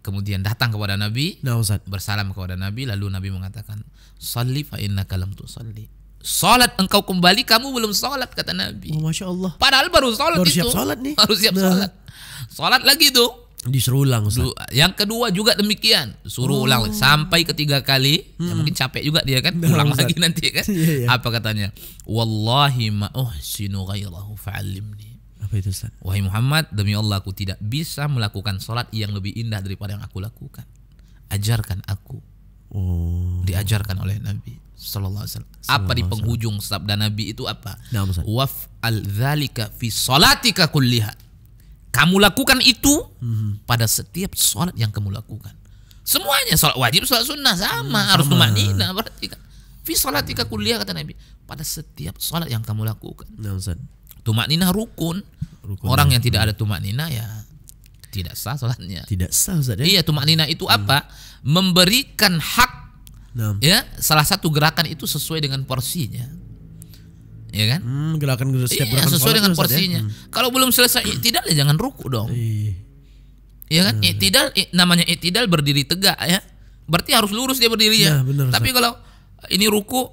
Kemudian datang kepada Nabi, bersalam kepada Nabi, lalu Nabi mengatakan, "Shalli fa innaka lam tusalli." Salat engkau kembali, kamu belum salat, kata Nabi. Oh, Masya Allah. Padahal baru salat itu. Siap salat nih. Baru siap salat. Salat lagi tuh. Disuruh ulang, Ustaz. Yang kedua juga demikian, suruh ulang sampai ketiga kali. Ya mungkin capek juga dia kan, ulang lagi nanti kan. Apa katanya? Wallahi ma uhsinu ghairahu fa'allimni. Apa itu, Ustaz? Wahai Muhammad, demi Allah aku tidak bisa melakukan salat yang lebih indah daripada yang aku lakukan. Ajarkan aku. Diajarkan oleh Nabi sallallahu alaihi wasallam. Apa di penghujung sabda Nabi itu apa? Waf'al dzalika fi salatika kulliha. Kamu lakukan itu pada setiap salat yang kamu lakukan. Semuanya, salat wajib, salat sunnah sama, harus tumanina berarti kan. Fi salatika kulliha, kata Nabi, pada setiap salat yang kamu lakukan. Tumanina rukun. Orang yang tidak ada tumanina ya tidak sah salatnya. Tidak sah, Ustaz ya. Iya, tumanina itu apa? Memberikan hak. Ya, salah satu gerakan itu sesuai dengan porsinya. Ya kan? Gerakan setiap gerakan sesuai dengan porsinya. Kalau belum selesai iktidal ya jangan ruku dong. Iya kan? Iktidal namanya iktidal berdiri tegak ya. Berarti harus lurus dia berdirinya. Tapi kalau ini ruku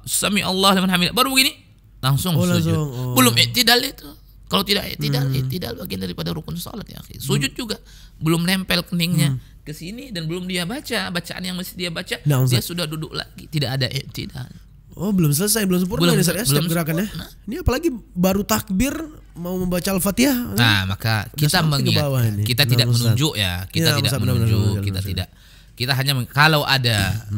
sami Allah liman hamidah baru begini langsung sujud. Belum iktidal itu. Kalau tidak iktidal bagian daripada rukun salat ya. Sujud juga belum nempel keningnya ke sini dan belum dia baca bacaan yang mesti dia baca, dia sudah duduk lagi, tidak ada iktidal. Oh, belum selesai, belum sempurna ya, setiap gerakannya. Ini apalagi baru takbir mau membaca Al-Fatihah. Nah, maka kita mengingat, kita tidak menunjuk ya, kita tidak menunjuk, kita hanya kalau ada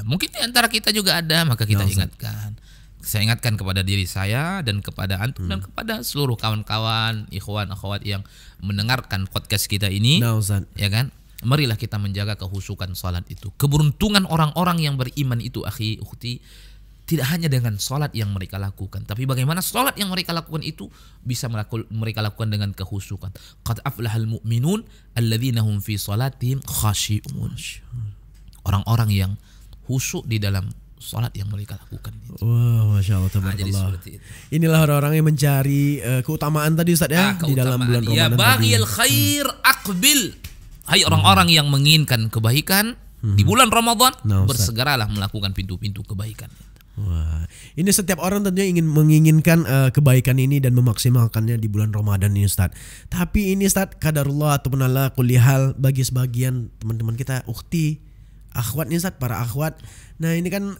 mungkin di antara kita juga ada, maka kita ingatkan. Saya ingatkan kepada diri saya dan kepada antum dan kepada seluruh kawan-kawan, ikhwan, akhwat yang mendengarkan podcast kita ini, ya kan? marilah kita menjaga kehusukan salat itu. Keberuntungan orang-orang yang beriman itu, akhi, ukhti, tidak hanya dengan salat yang mereka lakukan, tapi bagaimana salat yang mereka lakukan itu bisa mereka lakukan dengan kehusukan. Qad aflahal mu'minun alladzina hum fi salatihim khashi'un. Orang-orang yang khusyuk di dalam salat yang mereka lakukan itu. Wah, Masya Allah, tabarakallah. Inilah orang-orang yang mencari keutamaan tadi Ustaz ya, di dalam bulan Ramadan. Ya baghil khair aqbil. Hai orang-orang yang menginginkan kebaikan di bulan Ramadan, bersegeralah melakukan pintu-pintu kebaikan. Wah, ini setiap orang tentunya menginginkan kebaikan ini dan memaksimalkannya di bulan Ramadan ini Ustaz. Tapi ini Ustaz, qadarullah ataupun ala kulli hal, bagi sebagian teman-teman kita, ukhti, akhwat nih Ustaz, para akhwat. Nah ini kan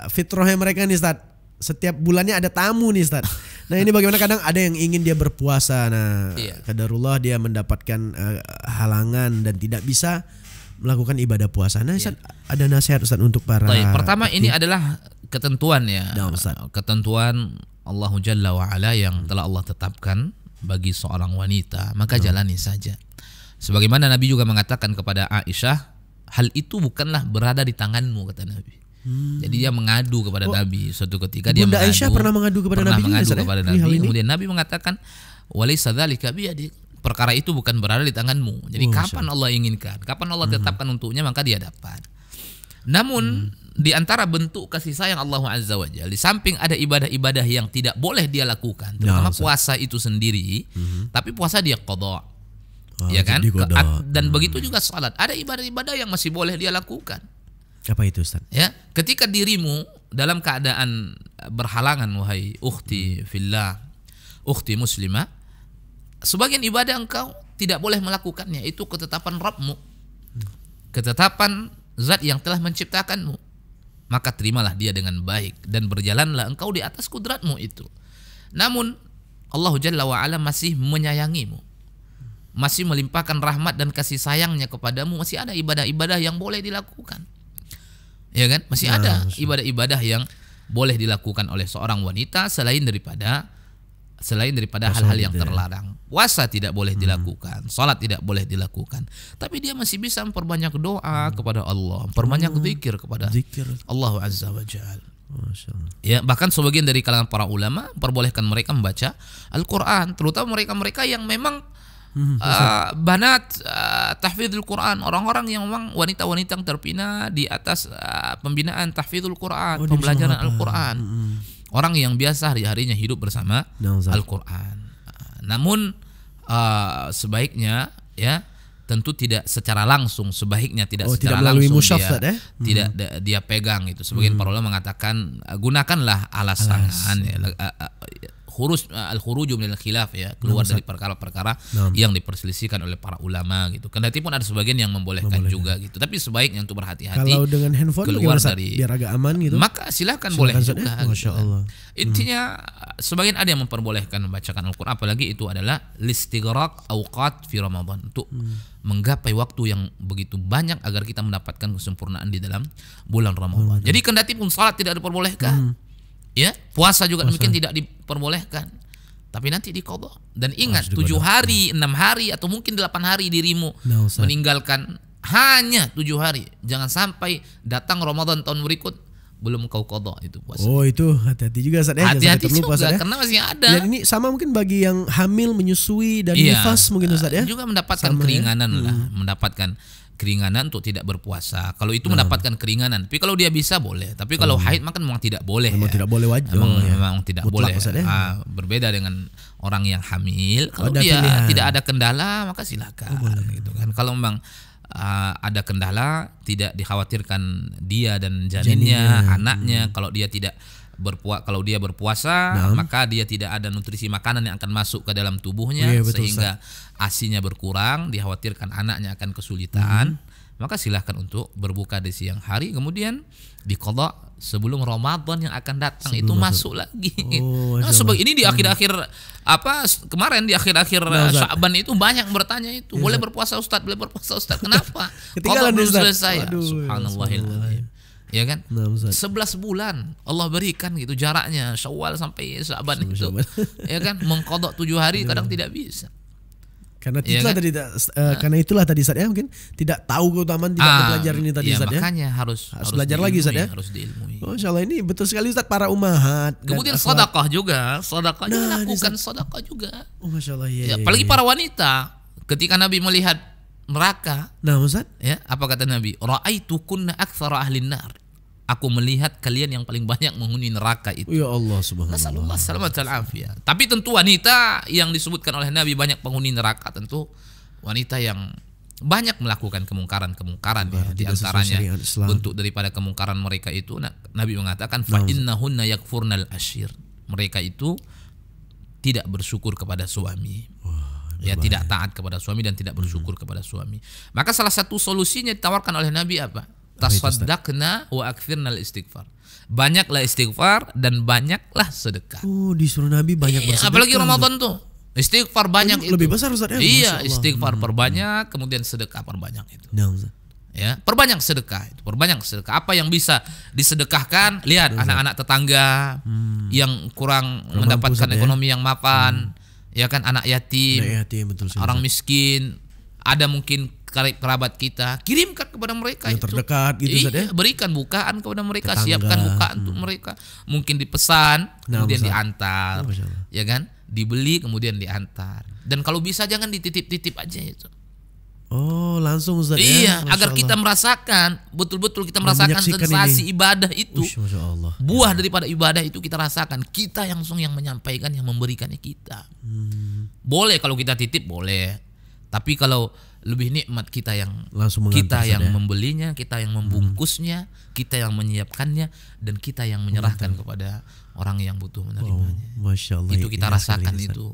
fitrahnya mereka nih Ustaz, setiap bulannya ada tamu nih Ustaz. Nah ini bagaimana, kadang ada yang ingin dia berpuasa, nah qadarullah dia mendapatkan halangan dan tidak bisa melakukan ibadah puasa. Nah Ustaz, ada nasihat Ustaz untuk para pertama ini adalah ketentuan ya, ketentuan Allah Jalla wa Ala yang telah Allah tetapkan bagi seorang wanita, maka jalani saja. Sebagaimana Nabi juga mengatakan kepada Aisyah, hal itu bukanlah berada di tanganmu, kata Nabi. Jadi dia mengadu kepada Nabi suatu ketika. Bunda Aisyah pernah mengadu kepada Nabi. Kemudian Nabi mengatakan, walaysa dzalika biyadik, perkara itu bukan berada di tanganmu. Jadi kapan Allah inginkan, kapan Allah tetapkan untuknya, maka dia dapat. Namun di antara bentuk kasih sayang Allah Azza wa Jalla, di samping ada ibadah-ibadah yang tidak boleh dia lakukan, terutama puasa itu sendiri, tapi puasa dia qadha. Ya kan? Dan begitu juga salat. Ada ibadah-ibadah yang masih boleh dia lakukan. Apa itu Ustaz? Ya, ketika dirimu dalam keadaan berhalangan, wahai ukhti fillah, ukhti muslimah, sebagian ibadah engkau tidak boleh melakukannya, itu ketetapan Rabbmu, ketetapan Zat yang telah menciptakanmu. Maka terimalah dia dengan baik dan berjalanlah engkau di atas kudratmu itu. Namun Allah Jalla wa Ala masih menyayangimu, masih melimpahkan rahmat dan kasih sayangnya kepadamu. Masih ada ibadah-ibadah yang boleh dilakukan, ya kan? Masih ada ibadah-ibadah yang boleh dilakukan oleh seorang wanita selain daripada hal-hal yang terlarang. Puasa tidak boleh dilakukan, salat tidak boleh dilakukan, tapi dia masih bisa memperbanyak doa kepada Allah, memperbanyak zikir kepada Allah Azza wa Jalla. Ya, bahkan sebagian dari kalangan para ulama memperbolehkan mereka membaca Al-Quran, terutama mereka-mereka yang memang banat tahfidzul Quran, orang-orang yang memang wanita-wanita yang terpina di atas pembinaan tahfidzul Quran, pembelajaran Al-Quran. Orang yang biasa hari-harinya hidup bersama Al-Quran. Namun sebaiknya ya tentu tidak secara langsung, sebaiknya tidak secara langsung dia pegang itu. Sebagian para ulama mengatakan gunakanlah alas tangan ya, al-khuruju minal khilaf ya, keluar dari perkara-perkara yang diperselisihkan oleh para ulama gitu. Kendati pun ada sebagian yang membolehkan juga gitu. Tapi sebaiknya untuk berhati-hati. Kalau dengan handphone keluar dari biar agak aman gitu, maka silakan boleh juga. Masya Allah. Intinya sebagian ada yang memperbolehkan membacakan Al-Quran, apalagi itu adalah listighraq awqat fi Ramadan, untuk menggapai waktu yang begitu banyak agar kita mendapatkan kesempurnaan di dalam bulan Ramadan. Jadi kendati pun salat tidak diperbolehkan, ya, puasa juga demikian tidak diperbolehkan, tapi nanti diqadha. Dan ingat, 7 hari, 6 hari atau mungkin 8 hari dirimu meninggalkan hanya 7 hari. Jangan sampai datang Ramadan tahun berikut belum kau qadha itu puasa. Oh, itu hati-hati juga Ustaz ya. Hati-hati juga puasa, karena masih ada. Dan ini sama mungkin bagi yang hamil, menyusui dan nifas mungkin Ustaz ya. Juga mendapatkan keringanan lah, mendapatkan keringanan untuk tidak berpuasa. Kalau itu mendapatkan keringanan. Tapi kalau dia bisa boleh. Tapi kalau haid maka memang tidak boleh. Memang tidak boleh wajib. Memang tidak boleh. Berbeda dengan orang yang hamil. Kalau dia tidak ada kendala maka silakan. Gitu kan. Kalau memang ada kendala, tidak dikhawatirkan dia dan janinnya, anaknya. Kalau dia tidak berpuasa, maka dia tidak ada nutrisi makanan yang akan masuk ke dalam tubuhnya, sehingga asinya berkurang, dikhawatirkan anaknya akan kesulitan, maka silahkan untuk berbuka di siang hari, kemudian diqadha sebelum Ramadan yang akan datang itu masuk lagi. Ini di akhir-akhir kemarin di akhir-akhir Sya'ban itu banyak bertanya itu, boleh berpuasa Ustaz, boleh berpuasa Ustaz, kenapa? Ketinggalan belum selesai. Subhanallahiladzim. Ya kan? 11 bulan Allah berikan gitu jaraknya, Syawal sampai Sya'ban itu. Ya kan? Mengqadha 7 hari kadang tidak bisa. Karena Ya itulah kan? tadi karena itulah tadi Ustaz ya, mungkin tidak tahu keutamaan tidak belajar ini tadi ya, Ustaz ya. makanya harus belajar lagi, Ustaz, ya. Harus diilmui. Oh, insyaallah ini betul sekali Ustaz, para ummahat. dan Kemudian akhwat. sedekah juga, sedekah juga Nah, ini, lakukan sedekah juga. Oh, masyaallah Ya, ya. apalagi para wanita, ketika Nabi melihat neraka, Nah, Ustaz. ya, apa kata Nabi? Ra'aitukunna aktsara ahlin nar. Aku melihat kalian yang paling banyak menghuni neraka itu. Ya Allah subhanallah. Nasallallahu salamatan afiyah. Tapi tentu wanita yang disebutkan oleh Nabi banyak penghuni neraka, tentu wanita yang banyak melakukan kemungkaran-kemungkaran ya. Di tidak sesuai antaranya syariat Islam. bentuk daripada kemungkaran mereka itu Nabi mengatakan fa innahunna yakfurnal ashir. Mereka itu tidak bersyukur kepada suami. Ya, tidak taat kepada suami dan tidak bersyukur kepada suami. Maka salah satu solusinya ditawarkan oleh Nabi apa? Tasaddaqna wa aktsirnal istighfar. Banyaklah istighfar dan banyaklah sedekah. Oh, disuruh Nabi banyak bersedekah. Apalagi Ramadan tuh. Istighfar banyak Itu itu. lebih besar, Ustaz, ya? Masya Iya, Allah. istighfar perbanyak, kemudian sedekah perbanyak itu. Nah, Ustaz. Ya, perbanyak sedekah itu, perbanyak sedekah. Apa yang bisa disedekahkan? Lihat anak-anak tetangga yang kurang mendapatkan Ustaz, ya. ekonomi yang mapan, ya kan, anak yatim, Nah, ya, betul sekali. orang Ustaz. miskin, ada mungkin kerabat kita, kirimkan kepada mereka Yang itu. terdekat gitu, Ustaz, ya. Berikan bukaan kepada mereka, Tetangga. siapkan bukaan untuk mereka. Mungkin dipesan, Nah, kemudian Ustaz. diantar, Oh, Masya Allah. ya kan? Dibeli kemudian diantar. Dan kalau bisa jangan dititip-titip aja itu. Oh, langsung Ustaz ya. Iya, Masya agar Allah. kita merasakan, betul-betul kita Dan merasakan menyaksikan sensasi ini. ibadah itu. Ush, Masya Allah. Buah daripada ibadah itu kita rasakan. Kita yang langsung yang menyampaikan, yang memberikannya kita. Boleh kalau kita titip, boleh. Tapi kalau lebih nikmat kita yang Langsung mengantar, kita Ustaz, yang ya. membelinya, kita yang membungkusnya, kita yang menyiapkannya, dan kita yang menyerahkan kepada orang yang butuh Oh, menerimanya. Masya Allah. Itu kita Indah sekali, rasakan Ustaz. itu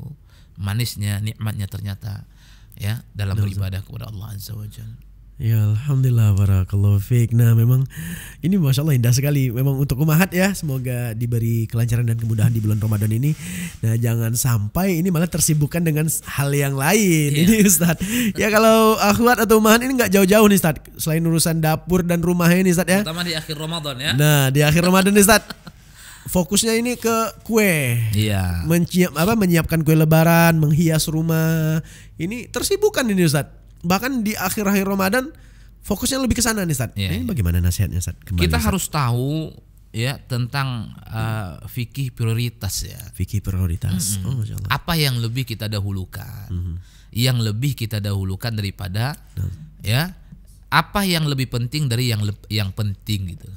manisnya, nikmatnya ternyata ya dalam beribadah kepada Allah Azza wa Jalla. Ya, alhamdulillah, barakallahu fiik. Nah, memang ini Masya Allah indah sekali. Memang untuk umahat ya, semoga diberi kelancaran dan kemudahan di bulan Ramadan ini. Nah, jangan sampai ini malah tersibukkan dengan hal yang lain. Iya. Ini Ustadz. Ya, kalau akhwat atau umahat ini nggak jauh-jauh nih Ustadz. Selain urusan dapur dan rumahnya ini Ustadz ya. Terutama di akhir Ramadan ya. Nah, di akhir Ramadan nih Ustadz, fokusnya ini ke kue. Iya. Menyiapkan kue lebaran, menghias rumah. Ini tersibukan ini Ustadz. Bahkan di akhir-akhir Ramadan fokusnya lebih ke sana nih Ustadz. Iya, Ini iya. bagaimana nasihatnya Ustadz? Kembali, Kita Ustadz. harus tahu ya tentang fikih prioritas ya. Fikih prioritas. Oh, Masya Allah. Apa yang lebih kita dahulukan? Yang lebih kita dahulukan daripada ya apa yang lebih penting dari yang penting gitu.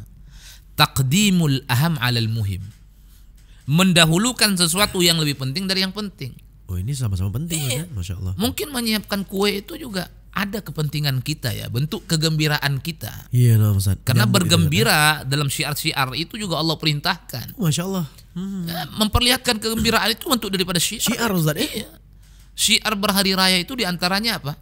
Taqdimul aham 'alal muhim. Mendahulukan sesuatu yang lebih penting dari yang penting. Oh, ini sama-sama penting Iya. Ustadz. Masya Allah. Mungkin menyiapkan kue itu juga ada kepentingan kita ya, bentuk kegembiraan kita. Iya, nah, Ustadz. Karena Nyambung bergembira dalam syiar-syiar itu juga Allah perintahkan. gitu, ya. Masya Allah. Memperlihatkan kegembiraan itu bentuk daripada syiar. Syiar Ustadz ya. Iya. Syiar berhari raya itu diantaranya apa?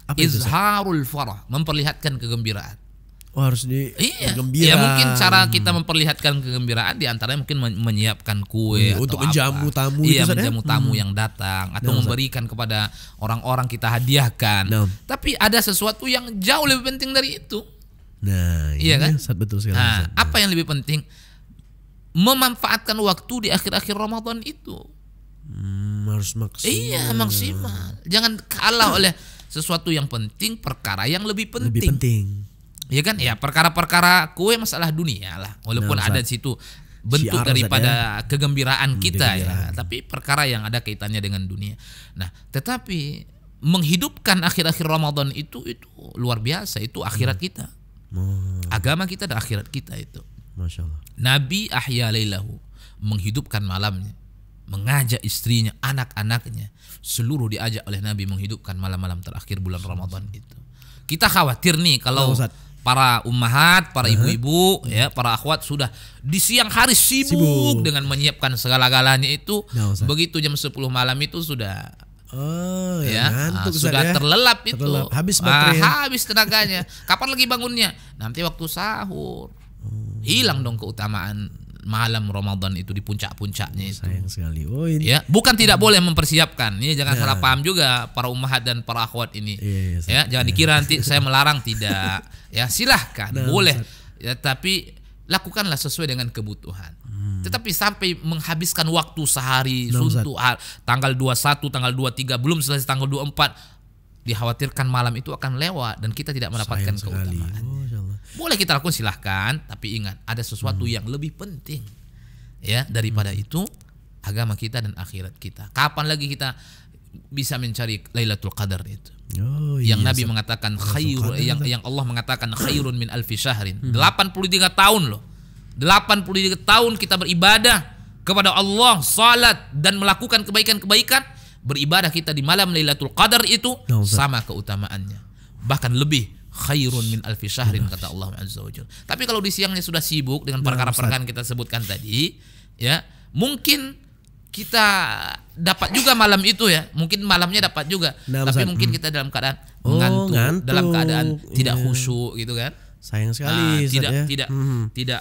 Apa itu, Ustadz? Izharul farah, memperlihatkan kegembiraan. Oh, harus di Iya. bergembira. Ya mungkin cara kita memperlihatkan kegembiraan diantaranya mungkin menyiapkan kue atau untuk menjamu apa. tamu Iya, itu, Ustadz, ya? menjamu tamu yang datang atau Nah, Ustadz. memberikan kepada orang-orang kita hadiahkan. Nah. Tapi ada sesuatu yang jauh lebih penting dari itu. Nah, Iya ini kan? Ustadz, betul sekali. Nah, Ustadz. apa yang lebih penting? Memanfaatkan waktu di akhir-akhir Ramadan itu. Harus maksimal. Iya, maksimal. Jangan kalah oleh sesuatu yang penting, perkara yang lebih penting. Lebih penting. Iya kan? Ya, perkara-perkara kue masalah dunia lah. Walaupun Nah, ada Ustaz. di situ bentuk Syiar, Ustaz, daripada kegembiraan kita kegembiraan. ya, tapi perkara yang ada kaitannya dengan dunia. Nah, tetapi menghidupkan akhir-akhir Ramadan itu luar biasa, itu akhirat kita. Oh, Agama kita dan akhirat kita itu. Masya Allah. Nabi ahya lailahu, menghidupkan malamnya, mengajak istrinya, anak-anaknya, seluruh diajak oleh Nabi menghidupkan malam-malam terakhir bulan Ramadan itu. Kita khawatir nih kalau Ustaz. para ummahat, para ibu-ibu, ya, para akhwat sudah di siang hari sibuk dengan menyiapkan segala-galanya itu, Nah, Ustaz. begitu jam 10 malam itu sudah Oh, ya, ngantuk Ustadz, sudah ya. terlelap itu. Terlelap. Habis baterai. Habis tenaganya. Kapan lagi bangunnya? Nanti waktu sahur. Hilang dong keutamaan malam Ramadan itu di puncak-puncaknya itu. Sayang sekali. Oh, ini. Ya, bukan tidak boleh mempersiapkan. Ini jangan salah paham juga para ummahat dan para akhwat ini. Iya, Ya, jangan dikira nanti saya melarang, tidak. Ya, silahkan, boleh. Ya, tapi lakukanlah sesuai dengan kebutuhan. Tetapi sampai menghabiskan waktu sehari Nah, suntuk tanggal 21, tanggal 23 belum selesai tanggal 24 dikhawatirkan malam itu akan lewat dan kita tidak mendapatkan keutamaan. Boleh kita lakukan silahkan, tapi ingat ada sesuatu yang lebih penting ya daripada itu, agama kita dan akhirat kita. Kapan lagi kita bisa mencari Lailatul Qadar itu? Yang Nabi mengatakan khairun, yang Allah mengatakan khairun min alfi syahrin. 83 tahun loh. 83 tahun kita beribadah kepada Allah, salat dan melakukan kebaikan-kebaikan. Beribadah kita di malam Lailatul Qadar itu sama keutamaannya, bahkan lebih khairun min alfi syahrin kata Allah Azza wa Jalla. Tapi kalau di siangnya sudah sibuk dengan perkara-perkara kita sebutkan tadi, ya mungkin kita dapat juga malam itu ya, mungkin malamnya dapat juga, tapi mungkin kita dalam keadaan ngantuk, dalam keadaan tidak khusyuk gitu kan. Sayang sekali. Tidak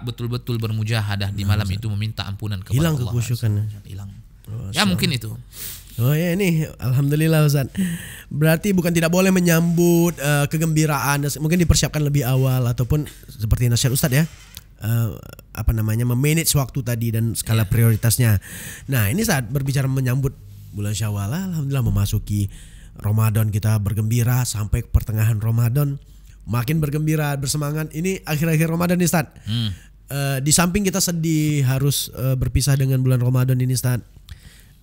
betul-betul bermujahadah di malam itu meminta ampunan kepada Allah. Hilang kekhusyukannya. Hilang. Ya mungkin itu. Oh ya, ini alhamdulillah Ustaz. Berarti bukan tidak boleh menyambut kegembiraan, mungkin dipersiapkan lebih awal ataupun seperti nasihat Ustaz ya. Memanage waktu tadi dan skala prioritasnya. Nah, ini saat berbicara menyambut bulan Syawal, alhamdulillah memasuki Ramadan, kita bergembira sampai pertengahan Ramadan, makin bergembira, bersemangat. Ini akhir-akhir Ramadan nih Ustaz. Di samping kita sedih harus berpisah dengan bulan Ramadan ini Ustaz,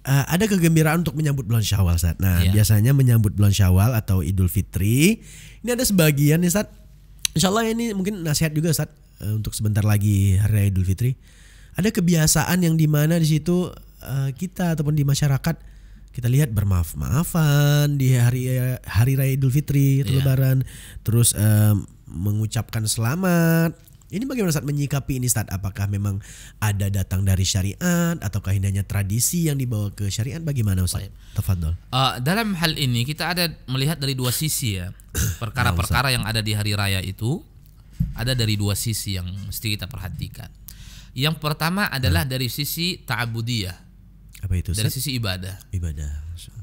ada kegembiraan untuk menyambut bulan Syawal Ustaz. Nah, biasanya menyambut bulan Syawal atau Idul Fitri, ini ada sebagian nih Ustaz. Insyaallah ini mungkin nasihat juga Ustaz, untuk sebentar lagi hari raya Idul Fitri. Ada kebiasaan yang dimana di situ kita ataupun di masyarakat kita lihat bermaaf-maafan di hari raya Idul Fitri, Lebaran, terus mengucapkan selamat. Ini bagaimana Ustaz menyikapi ini Ustaz? Apakah memang ada datang dari syariat ataukah ini hanya tradisi yang dibawa ke syariat? Bagaimana Ustaz? Tafadhol. Dalam hal ini kita ada melihat dari dua sisi ya. Perkara-perkara yang ada di hari raya itu ada dari dua sisi yang mesti kita perhatikan. Yang pertama adalah dari sisi ta'abudiyah. Apa itu Ustaz? Dari sisi ibadah.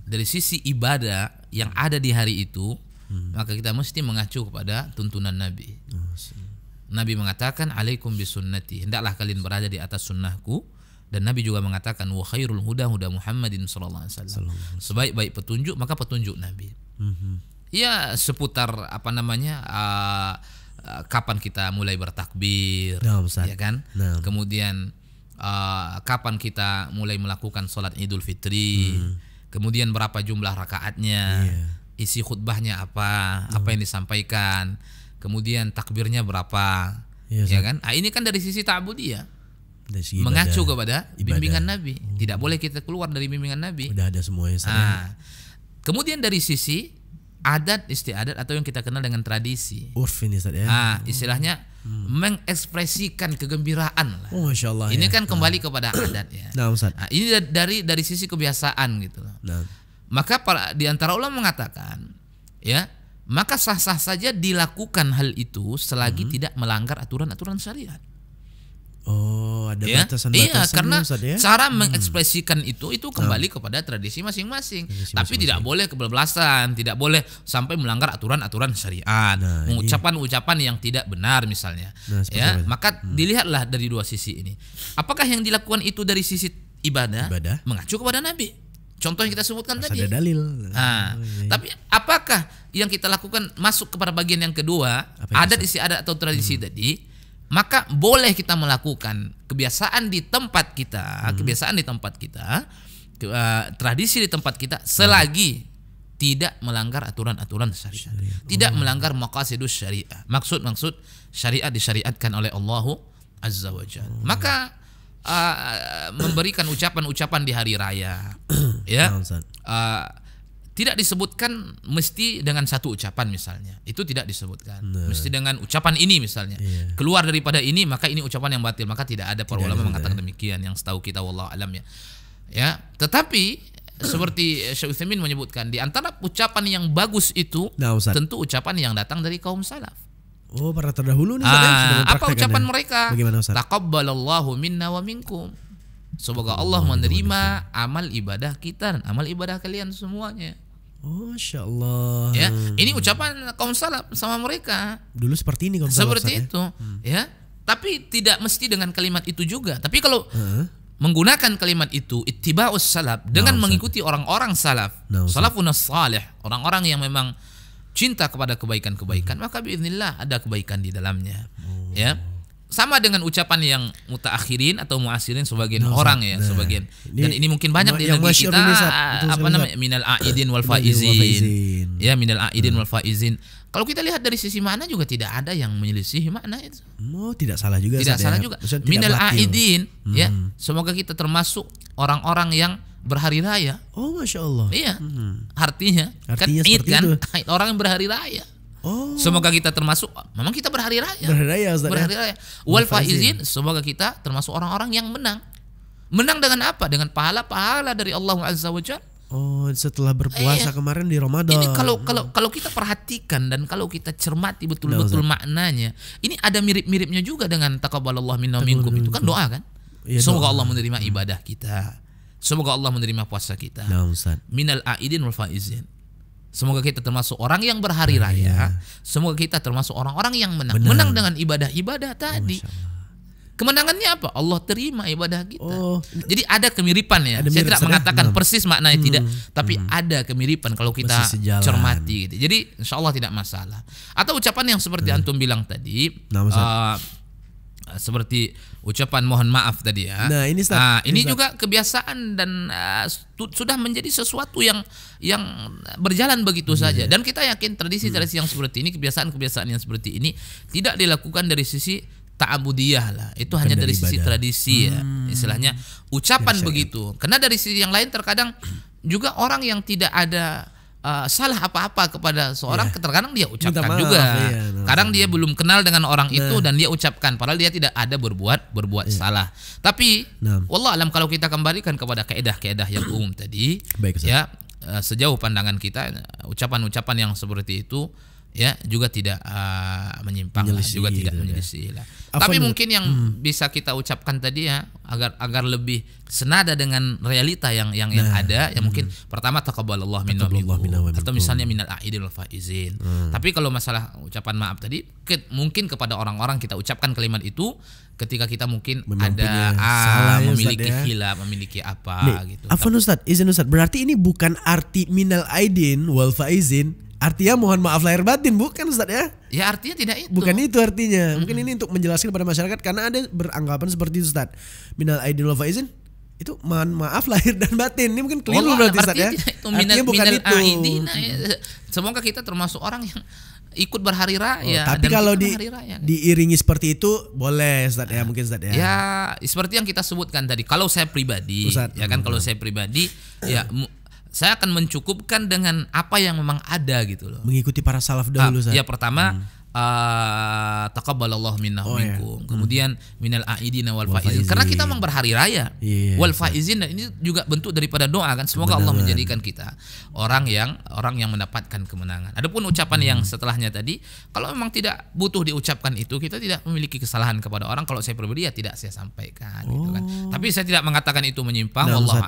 Dari sisi ibadah yang ada di hari itu, maka kita mesti mengacu kepada tuntunan Nabi. Nabi mengatakan alaikum bisunnati, hendaklah kalian berada di atas sunnahku, dan Nabi juga mengatakan wa khairul huda huda Muhammadin sallallahu alaihi wasallam. Sebaik-baik petunjuk maka petunjuk Nabi. Ya seputar kapan kita mulai bertakbir, ya kan? Kemudian kapan kita mulai melakukan sholat Idul Fitri, kemudian berapa jumlah rakaatnya, isi khutbahnya apa yang disampaikan, kemudian takbirnya berapa, ya kan? Ini kan dari sisi ta'budiyah, mengacu kepada bimbingan Nabi. Tidak boleh kita keluar dari bimbingan Nabi. Udah ada semuanya. Kemudian dari sisi adat istiadat atau yang kita kenal dengan tradisi. Urf ini Ustaz ya. Istilahnya mengekspresikan kegembiraan lah. Masya Allah. Ini kan kembali kepada adat ya. Ini dari sisi kebiasaan gitu. Maka di antara ulama mengatakan, ya, maka sah-sah saja dilakukan hal itu selagi tidak melanggar aturan-aturan syariat. Ada batasan-batasan. Iya, karena cara mengekspresikan itu kembali kepada tradisi masing-masing. Tapi tidak boleh kebablasan, tidak boleh sampai melanggar aturan-aturan syariat, mengucapkan ucapan yang tidak benar misalnya. Maka dilihatlah dari dua sisi ini. Apakah yang dilakukan itu dari sisi ibadah? Mengacu kepada Nabi. Contoh yang kita sebutkan tadi. Ada dalil. Tapi apakah yang kita lakukan masuk kepada bagian yang kedua, adat istiadat atau tradisi tadi? Maka boleh kita melakukan kebiasaan di tempat kita, tradisi di tempat kita selagi tidak melanggar aturan-aturan syariat, tidak melanggar maqasidus syariah, maksud syariat disyariatkan oleh Allah Azza wa Jalla. Maka memberikan ucapan-ucapan di hari raya, ya, tidak disebutkan mesti dengan satu ucapan misalnya, itu tidak disebutkan. Mesti dengan ucapan ini misalnya, keluar daripada ini maka ini ucapan yang batil, maka tidak ada. Para ulama mengatakan demikian, yang setahu kita wallahu alam ya. Ya, tetapi seperti Syekh Utsaimin menyebutkan, di antara ucapan yang bagus itu tentu ucapan yang datang dari kaum salaf. Para terdahulu nih. Apa ucapan mereka? Taqabbalallahu minna wa minkum. Semoga Allah menerima amal ibadah kita dan amal ibadah kalian semuanya. Masya Allah. Ya, ini ucapan kaum salaf sama mereka. Dulu seperti ini kaum salaf. Seperti itu, ya. Tapi tidak mesti dengan kalimat itu juga. Tapi kalau menggunakan kalimat itu ittiba'us salaf dengan mengikuti orang-orang salaf, salafun salih, orang-orang yang memang cinta kepada kebaikan-kebaikan, maka biiznillah ada kebaikan di dalamnya. Ya. Sama dengan ucapan yang mutaakhirin atau muasirin sebagian orang ya, sebagian. Dan ini mungkin banyak di negeri kita apa namanya minal aidin wal faizin. Ya, minal aidin wal faizin. Kalau kita lihat dari sisi makna juga tidak ada yang menyelisih makna itu. Tidak salah juga. Tidak salah juga. Minal aidin, ya. Semoga kita termasuk orang-orang yang berhari raya. Oh, Masya Allah. Iya. Artinya kan id kan, orang yang berhari raya. Oh. Semoga kita termasuk, memang kita berhari raya. Berhari raya. Wal faizin, semoga kita termasuk orang-orang yang menang. Menang dengan apa? Dengan pahala-pahala dari Allah Azza wa Jalla. Oh, setelah berpuasa kemarin di Ramadan. Ini kalau kita perhatikan dan kalau kita cermati betul-betul maknanya, ini ada mirip-miripnya juga dengan taqabbalallahu minna minkum. Itu kan doa kan? Ya, semoga Allah menerima ibadah kita. Semoga Allah menerima puasa kita. Minal aidin wal faizin. Semoga kita termasuk orang yang berhari raya. Semoga kita termasuk orang-orang yang menang. Menang dengan ibadah-ibadah tadi. Kemenangannya apa? Allah terima ibadah kita. Jadi ada kemiripan ya. Saya tidak mengatakan persis maknanya tidak, tapi ada kemiripan kalau kita cermati gitu. Jadi insya Allah tidak masalah. Atau ucapan yang seperti antum bilang tadi, seperti ucapan mohon maaf tadi ya. Nah, ini juga kebiasaan dan sudah menjadi sesuatu yang berjalan begitu saja. Dan kita yakin tradisi-tradisi yang seperti ini, kebiasaan-kebiasaan yang seperti ini tidak dilakukan dari sisi ta'abudiyah lah. Itu hanya dari sisi tradisi ya. Istilahnya ucapan begitu. Karena dari sisi yang lain terkadang juga orang yang tidak ada salah apa-apa kepada seorang, terkadang dia ucapkan juga. Kadang dia belum kenal dengan orang itu dan dia ucapkan padahal dia tidak ada berbuat salah. Tapi wallah alam, kalau kita kembalikan kepada kaidah-kaidah yang umum tadi, ya sejauh pandangan kita ucapan-ucapan yang seperti itu ya juga tidak menyimpang, juga tidak menyelisih lah. Tapi mungkin yang bisa kita ucapkan tadi ya agar lebih senada dengan realita yang ada ya, mungkin pertama taqabbalallahu minna minkum, atau misalnya minal aidin wal faizin. Tapi kalau masalah ucapan maaf tadi mungkin kepada orang-orang kita ucapkan kalimat itu ketika kita mungkin ada memiliki khilaf, memiliki apa gitu. Afwan Ustaz, izin Ustaz, berarti ini bukan arti minal aidin wal faizin artinya mohon maaf lahir batin, bukan Ustaz ya? Ya artinya tidak itu. Bukan itu artinya. Mungkin ini untuk menjelaskan kepada masyarakat karena ada beranggapan seperti itu Ustaz. Minal aidin wal faizin itu mohon maaf lahir dan batin. Ini mungkin keliru berarti Ustaz ya. Artinya bukan itu. Semoga kita termasuk orang yang ikut berhari raya. Tapi kalau diiringi seperti itu boleh Ustaz ya, mungkin Ustaz ya. Ya seperti yang kita sebutkan tadi. Kalau saya pribadi, Ustaz, ya kan kalau saya pribadi ya saya akan mencukupkan dengan apa yang memang ada gitu loh. Mengikuti para salaf dahulu. Ya pertama taqabbalallahu minna minkum. Kemudian minal aidina wal faizin. Karena kita memang berhari raya. Wal faizin, dan ini juga bentuk daripada doa kan. Semoga Allah menjadikan kita orang yang mendapatkan kemenangan. Adapun ucapan yang setelahnya tadi, kalau memang tidak butuh diucapkan itu, kita tidak memiliki kesalahan kepada orang. Kalau saya pribadi ya tidak saya sampaikan gitu kan. Tapi saya tidak mengatakan itu menyimpang. Wallahu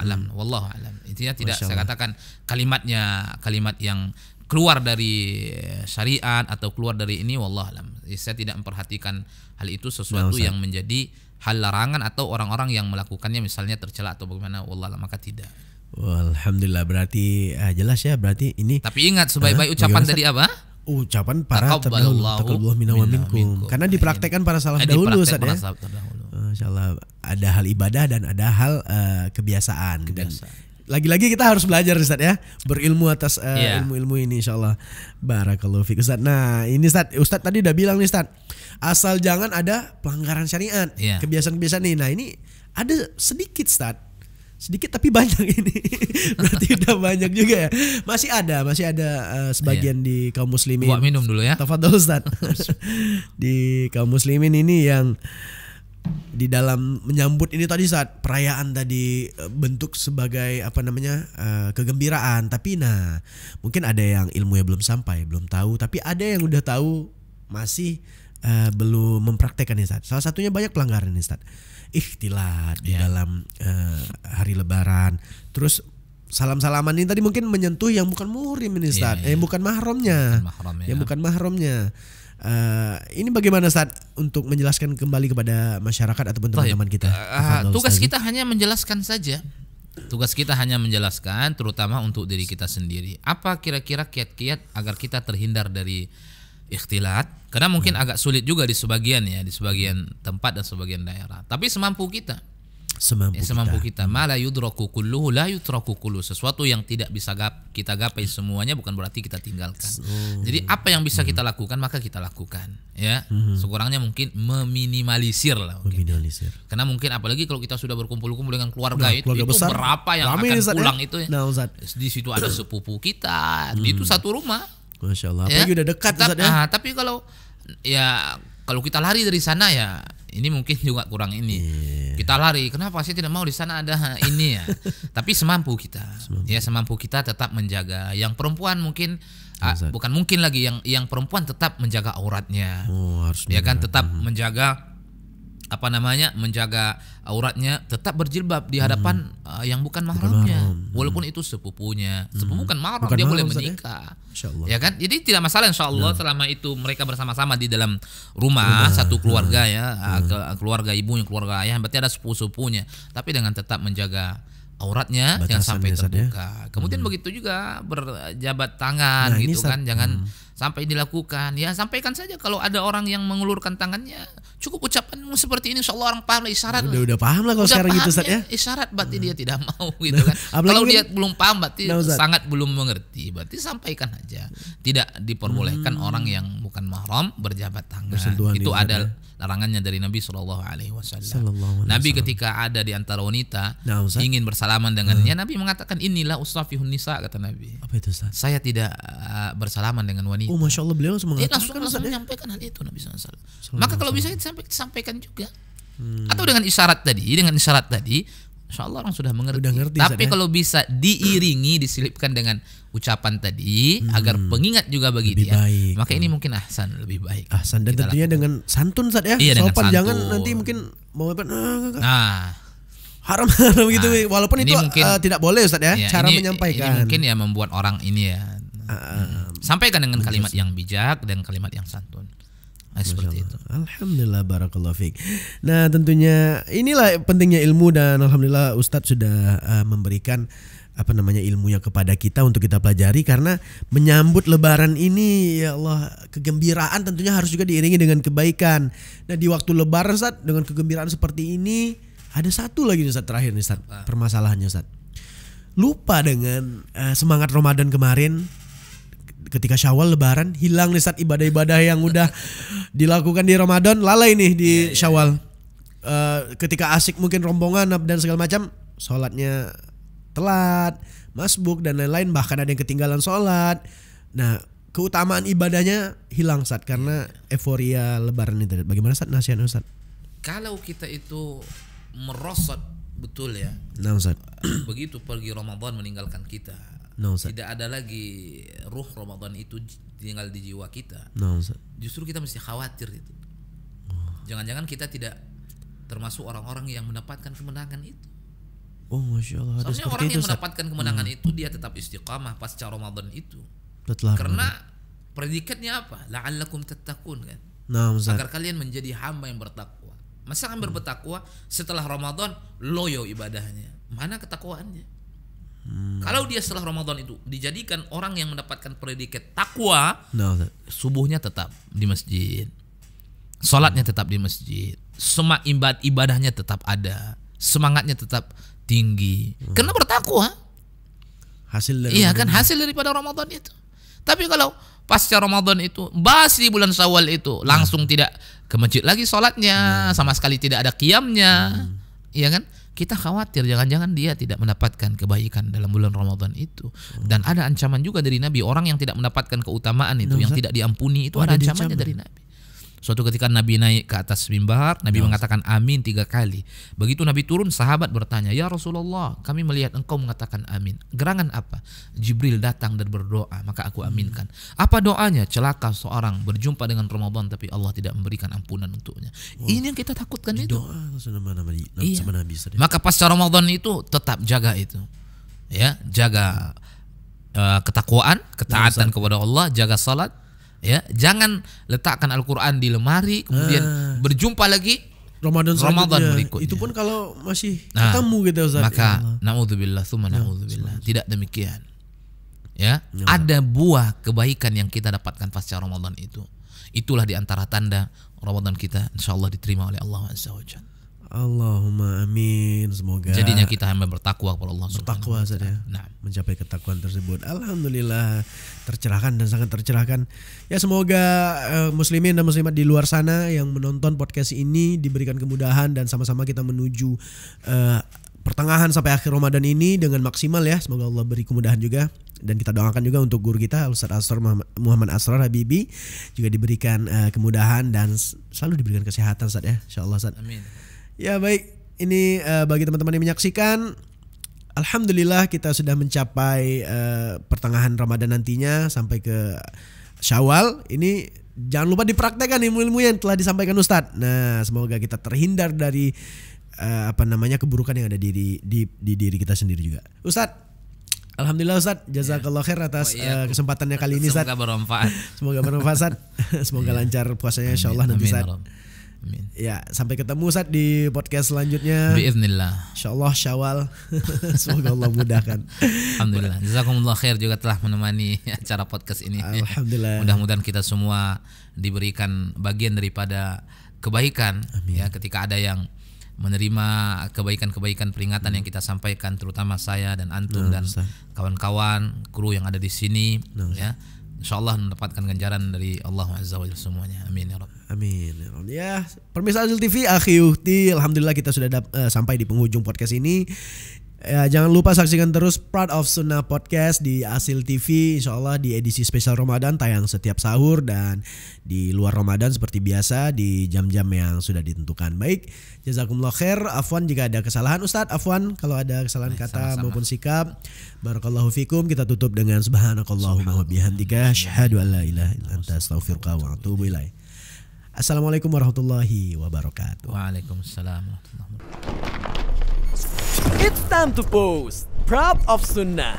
a'lam. Intinya tidak saya katakan kalimat yang keluar dari syariat atau keluar dari ini, wallahualam. Saya tidak memperhatikan hal itu sesuatu yang menjadi hal larangan atau orang-orang yang melakukannya misalnya tercela atau bagaimana, wallahualam, maka tidak. Alhamdulillah, berarti jelas ya, berarti ini. Tapi ingat sebaik-baik ucapan tadi apa? Ucapan para taqabbalallahu minna minkum. Karena dipraktekkan para salaf dahulu Ustaz ya. Masyaallah, ada hal ibadah dan ada hal kebiasaan. Dan lagi-lagi kita harus belajar Ustaz ya, berilmu atas ilmu-ilmu ini insyaallah. Barakallahu fiik Ustaz. Nah ini Ustaz tadi udah bilang nih Ustaz, asal jangan ada pelanggaran syariat, kebiasaan-kebiasaan nih. Nah ini ada sedikit Ustaz, sedikit tapi banyak ini. Berarti udah banyak juga ya. Masih ada sebagian di kaum muslimin. Buat minum dulu ya. Tafadhol Ustaz. Di kaum muslimin ini yang di dalam menyambut ini tadi saat perayaan tadi bentuk sebagai kegembiraan, tapi mungkin ada yang ilmunya belum sampai, belum tahu, tapi ada yang udah tahu masih belum mempraktekkan nih Ustaz. Salah satunya banyak pelanggaran nih Ustaz. Ikhtilat di dalam hari lebaran. Terus salam-salaman ini tadi mungkin menyentuh yang bukan muhrim ini Ustaz. Bukan mahramnya. Bukan mahramnya. Ini bagaimana Ustaz untuk menjelaskan kembali kepada masyarakat ataupun teman-teman kita? Tugas kita hanya menjelaskan saja. Tugas kita hanya menjelaskan, terutama untuk diri kita sendiri. Apa kira-kira kiat-kiat agar kita terhindar dari ikhtilat? Karena mungkin agak sulit juga di sebagian tempat dan sebagian daerah. Tapi semampu kita. Semampu kita. Ma la yudraku kulluhu la yutraku kulluhu. Sesuatu yang tidak bisa kita gapai semuanya bukan berarti kita tinggalkan. Jadi apa yang bisa kita lakukan maka kita lakukan, ya. Sekurangnya mungkin meminimalisir lah. Meminimalisir. Karena mungkin apalagi kalau kita sudah berkumpul-kumpul dengan keluarga, itu besar, berapa yang akan pulang itu ya. Di situ ada sepupu kita, itu satu rumah. Masya Allah. Apalagi udah dekat Ustaz ya. Tapi kalau kita lari dari sana ya ini mungkin juga kurang ini. Kita lari, kenapa saya tidak mau di sana ada ini ya. Tapi semampu kita. Semampu kita tetap menjaga. Yang perempuan mungkin bukan mungkin lagi yang perempuan tetap menjaga auratnya. Harus ya kan, tetap menjaga menjaga auratnya, tetap berjilbab di hadapan yang bukan mahramnya, walaupun itu sepupunya. Sepupu bukan mahram, dia boleh menikah, ya kan. Jadi tidak masalah insyaallah selama itu mereka bersama-sama di dalam rumah satu keluarga ya, keluarga ibunya, keluarga ayah, berarti ada sepupu-sepupunya, tapi dengan tetap menjaga auratnya jangan sampai terbuka. Kemudian begitu juga berjabat tangan gitu kan, jangan sampai dilakukan. Ya sampaikan saja kalau ada orang yang mengulurkan tangannya, cukup ucapanmu seperti ini, insyaallah orang paham lah, isyarat. Udah paham lah kalau sekarang gitu Ustaz ya. Isyarat berarti dia tidak mau gitu kan. Kalau dia belum paham berarti sangat belum mengerti. Berarti sampaikan aja. Tidak diperbolehkan orang yang bukan mahram berjabat tangan. Itu ada larangannya dari Nabi SAW. Nabi ketika ada di antara wanita ingin bersalaman dengannya, Nabi mengatakan inilah usrafihun nisa, kata Nabi. Apa itu Ustaz? Saya tidak bersalaman dengan wanita. Masya Allah, beliau langsung langsung menyampaikan hal itu Nabi SAW. Maka kalau bisa sampaikan juga. Atau dengan isyarat tadi, insya Allah orang sudah mengerti. Tapi kalau bisa diiringi, diselipkan dengan ucapan tadi agar pengingat juga bagi lebih dia baik. Maka ini mungkin lebih baik. Dan tentunya dengan santun Ustaz ya. Iya, sopan, jangan nanti mungkin mau haram gitu. Walaupun itu mungkin, tidak boleh Ustaz ya, cara menyampaikan. Ini mungkin ya membuat orang ini ya. Sampaikan dengan kalimat yang bijak dan kalimat yang santun. Seperti itu. Alhamdulillah, barakallahu fiik. Nah, tentunya inilah pentingnya ilmu, dan alhamdulillah Ustadz sudah memberikan ilmunya kepada kita untuk kita pelajari, karena menyambut lebaran ini ya Allah, kegembiraan tentunya harus juga diiringi dengan kebaikan. Nah, di waktu lebaran Ustadz dengan kegembiraan seperti ini, ada satu lagi Ustadz terakhir nih Ustadz, permasalahannya Ustadz. Lupa dengan semangat Ramadan kemarin. Ketika Syawal lebaran hilang nih Ustadz, ibadah-ibadah yang udah dilakukan di Ramadan lalai nih di Syawal. Ketika asik mungkin rombongan dan segala macam, sholatnya telat, masbuk dan lain-lain, bahkan ada yang ketinggalan sholat. Nah, keutamaan ibadahnya hilang Ustadz karena euforia lebaran itu. Bagaimana Ustadz nasihatnya Ustadz? Kalau kita itu merosot betul ya, Ustadz, begitu pergi Ramadan meninggalkan kita, tidak ada lagi ruh Ramadan itu tinggal di jiwa kita. Justru kita mesti khawatir itu. Jangan-jangan kita tidak termasuk orang-orang yang mendapatkan kemenangan itu. Masya Allah. Soalnya orang yang mendapatkan kemenangan itu dia tetap istiqamah pasca Ramadan itu. Karena predikatnya apa? La'allakum tattaqun kan. Agar kalian menjadi hamba yang bertakwa. Masa kan bertakwa setelah Ramadan loyo ibadahnya? Mana ketakwaannya? Kalau dia setelah Ramadan itu dijadikan orang yang mendapatkan predikat takwa, subuhnya tetap di masjid, sholatnya tetap di masjid, semua ibadahnya tetap ada, semangatnya tetap tinggi, karena bertakwa. Hasil daripada Ramadan itu. Tapi kalau pasca Ramadan itu, di bulan Syawal itu langsung tidak ke masjid lagi sholatnya, sama sekali tidak ada qiyamnya, iya kan? Kita khawatir jangan-jangan dia tidak mendapatkan kebaikan dalam bulan Ramadan itu. Dan ada ancaman juga dari Nabi, orang yang tidak mendapatkan keutamaan itu, yang tidak diampuni itu, ada ancamannya dari Nabi. Suatu ketika Nabi naik ke atas mimbar, Nabi mengatakan amin 3 kali. Begitu Nabi turun, sahabat bertanya, "Ya Rasulullah, kami melihat engkau mengatakan amin. Gerangan apa?" Jibril datang dan berdoa, maka aku aminkan. Apa doanya? Celaka seorang berjumpa dengan Ramadan tapi Allah tidak memberikan ampunan untuknya. Ini yang kita takutkan itu. Maka pasca Ramadan itu tetap jaga itu. Ya, jaga ketakwaan, ketaatan kepada Allah, jaga salat, Ya, jangan letakkan Al-Qur'an di lemari kemudian berjumpa lagi Ramadan berikutnya. Itu pun kalau masih ketemu gitu Ustaz. Maka naudzubillah tsumma naudzubillah. Tidak demikian. Ya, ada buah kebaikan yang kita dapatkan pasca Ramadan itu. Itulah di antara tanda Ramadan kita insyaallah diterima oleh Allah Azza wa Jalla. Allahumma amin. Semoga jadinya kita hamba bertakwa kepada Allah Subhanahu wa saja. Nah, mencapai ketakwaan tersebut. Alhamdulillah tercerahkan dan sangat tercerahkan. Ya semoga muslimin dan muslimat di luar sana yang menonton podcast ini diberikan kemudahan dan sama-sama kita menuju pertengahan sampai akhir Ramadan ini dengan maksimal ya. Semoga Allah beri kemudahan juga. Dan kita doakan juga untuk guru kita Ustaz Asrar Muhammad Asrar Habibi juga diberikan kemudahan dan selalu diberikan kesehatan Ustaz ya. Insyaallah Ustaz. Amin. Ya baik, ini bagi teman-teman yang menyaksikan, alhamdulillah kita sudah mencapai pertengahan Ramadan nantinya sampai ke Syawal. Ini jangan lupa dipraktekkan ilmu-ilmu yang telah disampaikan Ustadz. Nah, semoga kita terhindar dari keburukan yang ada di diri kita sendiri juga. Ustadz, alhamdulillah Ustadz, jazakallah khair atas kesempatannya kali ini Ustadz. Semoga bermanfaat. Semoga bermanfaat Ustadz. Semoga lancar puasanya insyaallah nanti Ustadz. Amin. Ya, sampai ketemu Ustadz di podcast selanjutnya. Biiznillah. Insyaallah Syawal. Semoga Allah mudahkan. Alhamdulillah. Jazakumullah khair juga telah menemani acara podcast ini. Alhamdulillah. Mudah-mudahan kita semua diberikan bagian daripada kebaikan. Amin. Ya, ketika ada yang menerima kebaikan-kebaikan peringatan yang kita sampaikan, terutama saya dan antum dan kawan-kawan kru yang ada di sini, ya. Insyaallah mendapatkan ganjaran dari Allah Azza wa Jalla semuanya. Amin ya Rabb. Amin. Ya, pemirsa Azil TV, akhi ukti, alhamdulillah kita sudah sampai di penghujung podcast ini. Ya, jangan lupa saksikan terus Proud of Sunnah Podcast di Asil TV, insyaallah di edisi spesial Ramadan tayang setiap sahur dan di luar Ramadan seperti biasa di jam-jam yang sudah ditentukan. Baik, jazakumullah khair. Afwan jika ada kesalahan Ustadz, afwan kalau ada kesalahan kata maupun sikap. Barakallahu fikum. Kita tutup dengan subhanakallahumma wa bihamdika asyhadu an la ilaha illa anta astaghfiruka wa atubu ilaik. Assalamualaikum warahmatullahi wabarakatuh. Waalaikumsalam warahmatullahi wabarakatuh. It's time to post Proud of Sunnah.